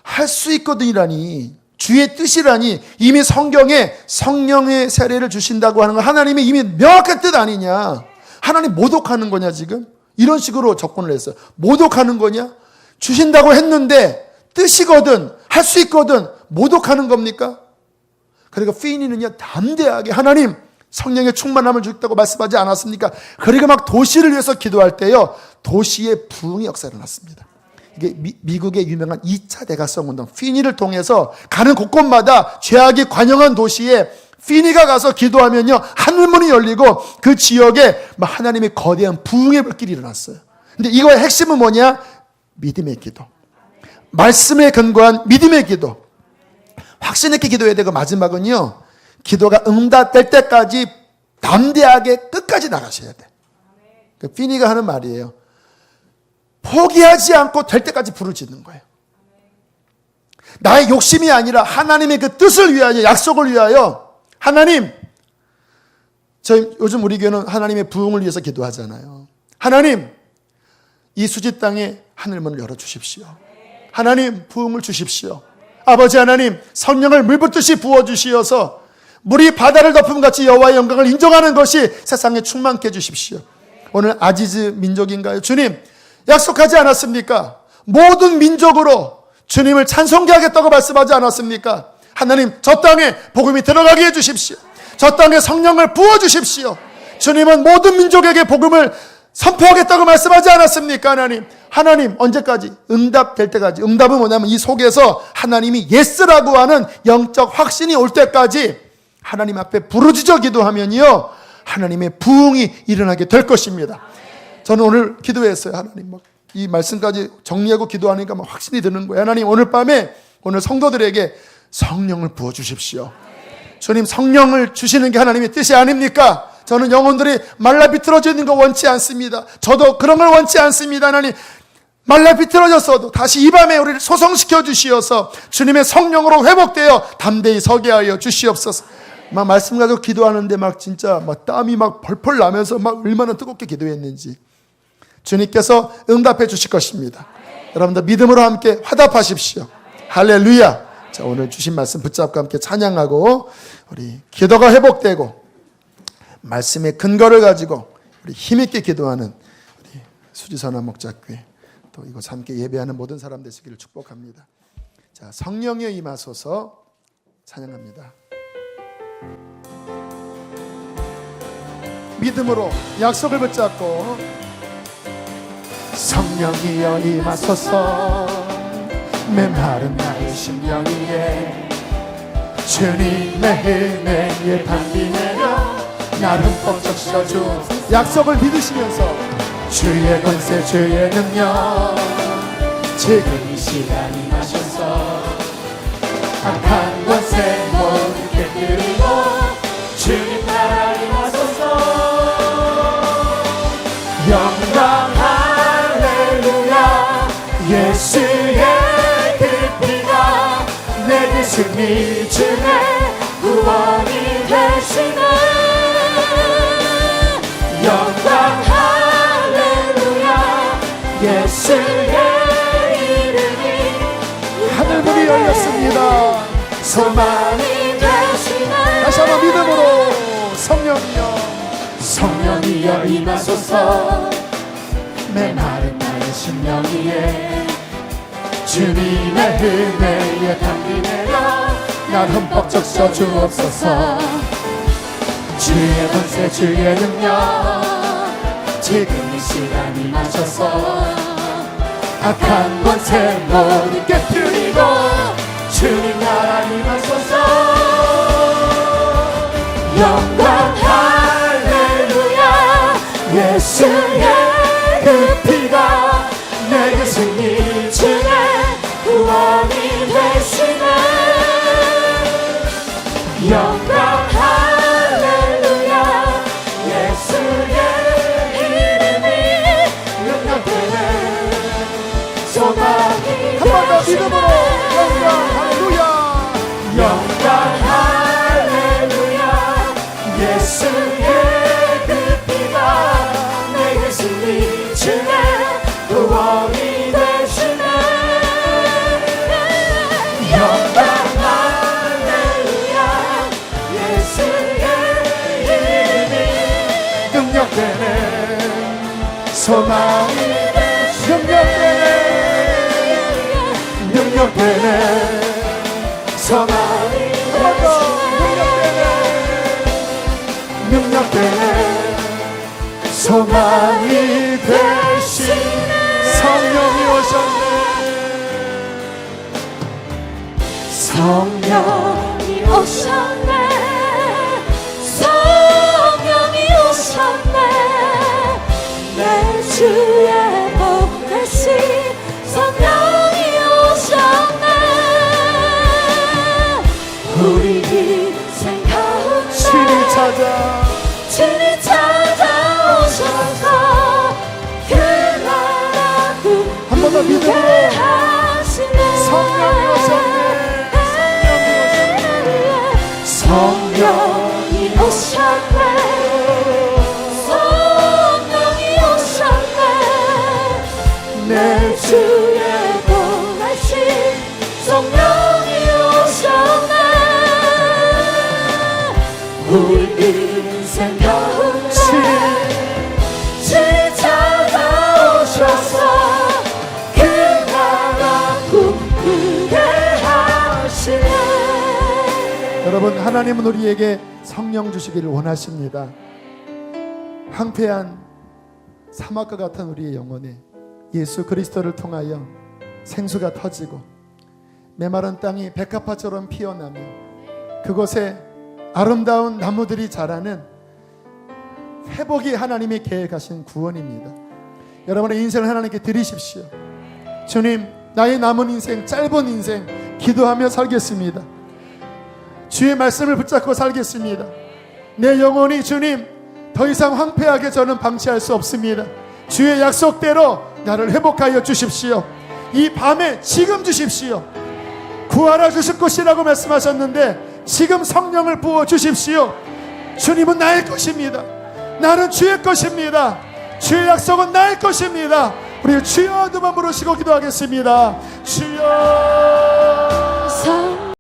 할 수 있거든이라니, 주의 뜻이라니, 이미 성경에 성령의 세례를 주신다고 하는 건 하나님이 이미 명확한 뜻 아니냐, 하나님 모독하는 거냐, 지금 이런 식으로 접근을 했어요. 모독하는 거냐, 주신다고 했는데 뜻이거든, 할 수 있거든, 모독하는 겁니까? 그러니까 피니는요, 담대하게 하나님 성령의 충만함을 주겠다고 말씀하지 않았습니까? 그리고 막 도시를 위해서 기도할 때요, 도시의 부흥의 역사가 일어났습니다. 이게 미국의 유명한 2차 대각성 운동, 피니를 통해서 가는 곳곳마다 죄악이 관영한 도시에 피니가 가서 기도하면요, 하늘문이 열리고 그 지역에 하나님의 거대한 부흥의 불길이 일어났어요. 근데 이거의 핵심은 뭐냐? 믿음의 기도, 말씀에 근거한 믿음의 기도, 확신 있게 기도해야 되고, 마지막은요, 기도가 응답될 때까지 담대하게 끝까지 나가셔야 돼. 그 피니가 하는 말이에요. 포기하지 않고 될 때까지 불을 짓는 거예요. 나의 욕심이 아니라 하나님의 그 뜻을 위하여, 약속을 위하여, 하나님, 요즘 우리 교회는 하나님의 부흥을 위해서 기도하잖아요. 하나님, 이 수지 땅에 하늘문을 열어주십시오. 하나님, 부흥을 주십시오. 아버지 하나님, 성령을 물붓듯이 부어주시어서 물이 바다를 덮음같이 여호와의 영광을 인정하는 것이 세상에 충만케 해주십시오. 오늘 아지즈 민족인가요? 주님, 약속하지 않았습니까? 모든 민족으로 주님을 찬송케 하겠다고 말씀하지 않았습니까? 하나님, 저 땅에 복음이 들어가게 해주십시오. 저 땅에 성령을 부어주십시오. 주님은 모든 민족에게 복음을 선포하겠다고 말씀하지 않았습니까? 하나님, 언제까지? 응답될 때까지. 응답은 뭐냐면 이 속에서 하나님이 예스라고 하는 영적 확신이 올 때까지 하나님 앞에 부르짖어 기도하면요, 하나님의 부흥이 일어나게 될 것입니다. 저는 오늘 기도했어요. 하나님, 이 말씀까지 정리하고 기도하니까 확신이 드는 거예요. 하나님, 오늘 밤에 오늘 성도들에게 성령을 부어주십시오. 주님, 성령을 주시는 게 하나님의 뜻이 아닙니까? 저는 영혼들이 말라 비틀어져 있는 거 원치 않습니다. 저도 그런 걸 원치 않습니다. 하나님, 말라 비틀어졌어도 다시 이 밤에 우리를 소성시켜 주시어서 주님의 성령으로 회복되어 담대히 서게 하여 주시옵소서. 말씀 가지고 기도하는데 진짜 땀이 펄펄 나면서 얼마나 뜨겁게 기도했는지 주님께서 응답해 주실 것입니다. 여러분들 믿음으로 함께 화답하십시오. 할렐루야. 자, 오늘 주신 말씀 붙잡고 함께 찬양하고 우리 기도가 회복되고 말씀의 근거를 가지고 우리 힘있게 기도하는 우리 수지선화 목자교회, 또 이곳 함께 예배하는 모든 사람 되시기를 축복합니다. 자, 성령에 임하소서 찬양합니다. 믿음으로 약속을 붙잡고 성령이여 임하소서, 메마른 나의 심령 위에 주님의 은혜에 담비 내려 나를 흠뻑 적셔주. 약속을 믿으시면서 주의 권세 주의 능력 지금 이 시간 임하셔서 악한 권세 모두 깨뜨리고 주님 나라 임하소서. 영광 할렐루야. 예수의 그 피가 내게 승리 주네 구원이 되시네. 영광 할렐루야. 예수의 이름이 하늘문이 열렸습니다. 소망이 되시네. 다시 한번 믿음으로 성령이여 임하소서, 메마른 나의 심령 위에 주님의 은혜에 담비 내려 날 흠뻑 적셔 주옵소서. 주의 권세 주의 능력 지금 이 시간 임하셔서 악한 권세 모두 깨뜨리고 주님 나라 임하소서. 영광 할렐루야. 예수의 그 피가 내게 승리 주네 구원이 되시네. 영광 할렐루야. 예수의 이름이 능력되네. 소망이 한 번 더 믿음으로 소망이 능력되네 소망이 능력되네 소망이 되신 성령이 오셨네 성령이 오셨네 성령이 오셨네 내 주의 복 대신 성령이 오셨네 우리 인생 가운데 주님 찾아오셔서 그 나라 한 번 더 믿음으로 성령이 오셨네 성령이 오셨네 성령이 오셨네 내 주의 보내신 성령이 오셨네 우리 인생 가운데 주님 찾아오셔서 그 나라 꿈꾸게 하시네. 여러분 하나님은 우리에게 성령 주시기를 원하십니다. 황폐한 사막과 같은 우리의 영혼에 예수 그리스도를 통하여 생수가 터지고 메마른 땅이 백합화처럼 피어나며 그곳에 아름다운 나무들이 자라는 회복이 하나님이 계획하신 구원입니다. 여러분의 인생을 하나님께 드리십시오. 주님, 나의 남은 인생, 짧은 인생 기도하며 살겠습니다. 주의 말씀을 붙잡고 살겠습니다. 내 영혼이 주님 더 이상 황폐하게 저는 방치할 수 없습니다. 주의 약속대로 나를 회복하여 주십시오. 이 밤에 지금 주십시오. 구하라 주실 것이라고 말씀하셨는데 지금 성령을 부어 주십시오. 주님은 나의 것입니다. 나는 주의 것입니다. 주의 약속은 나의 것입니다. 우리 주여 두 번 부르시고 기도하겠습니다. 주여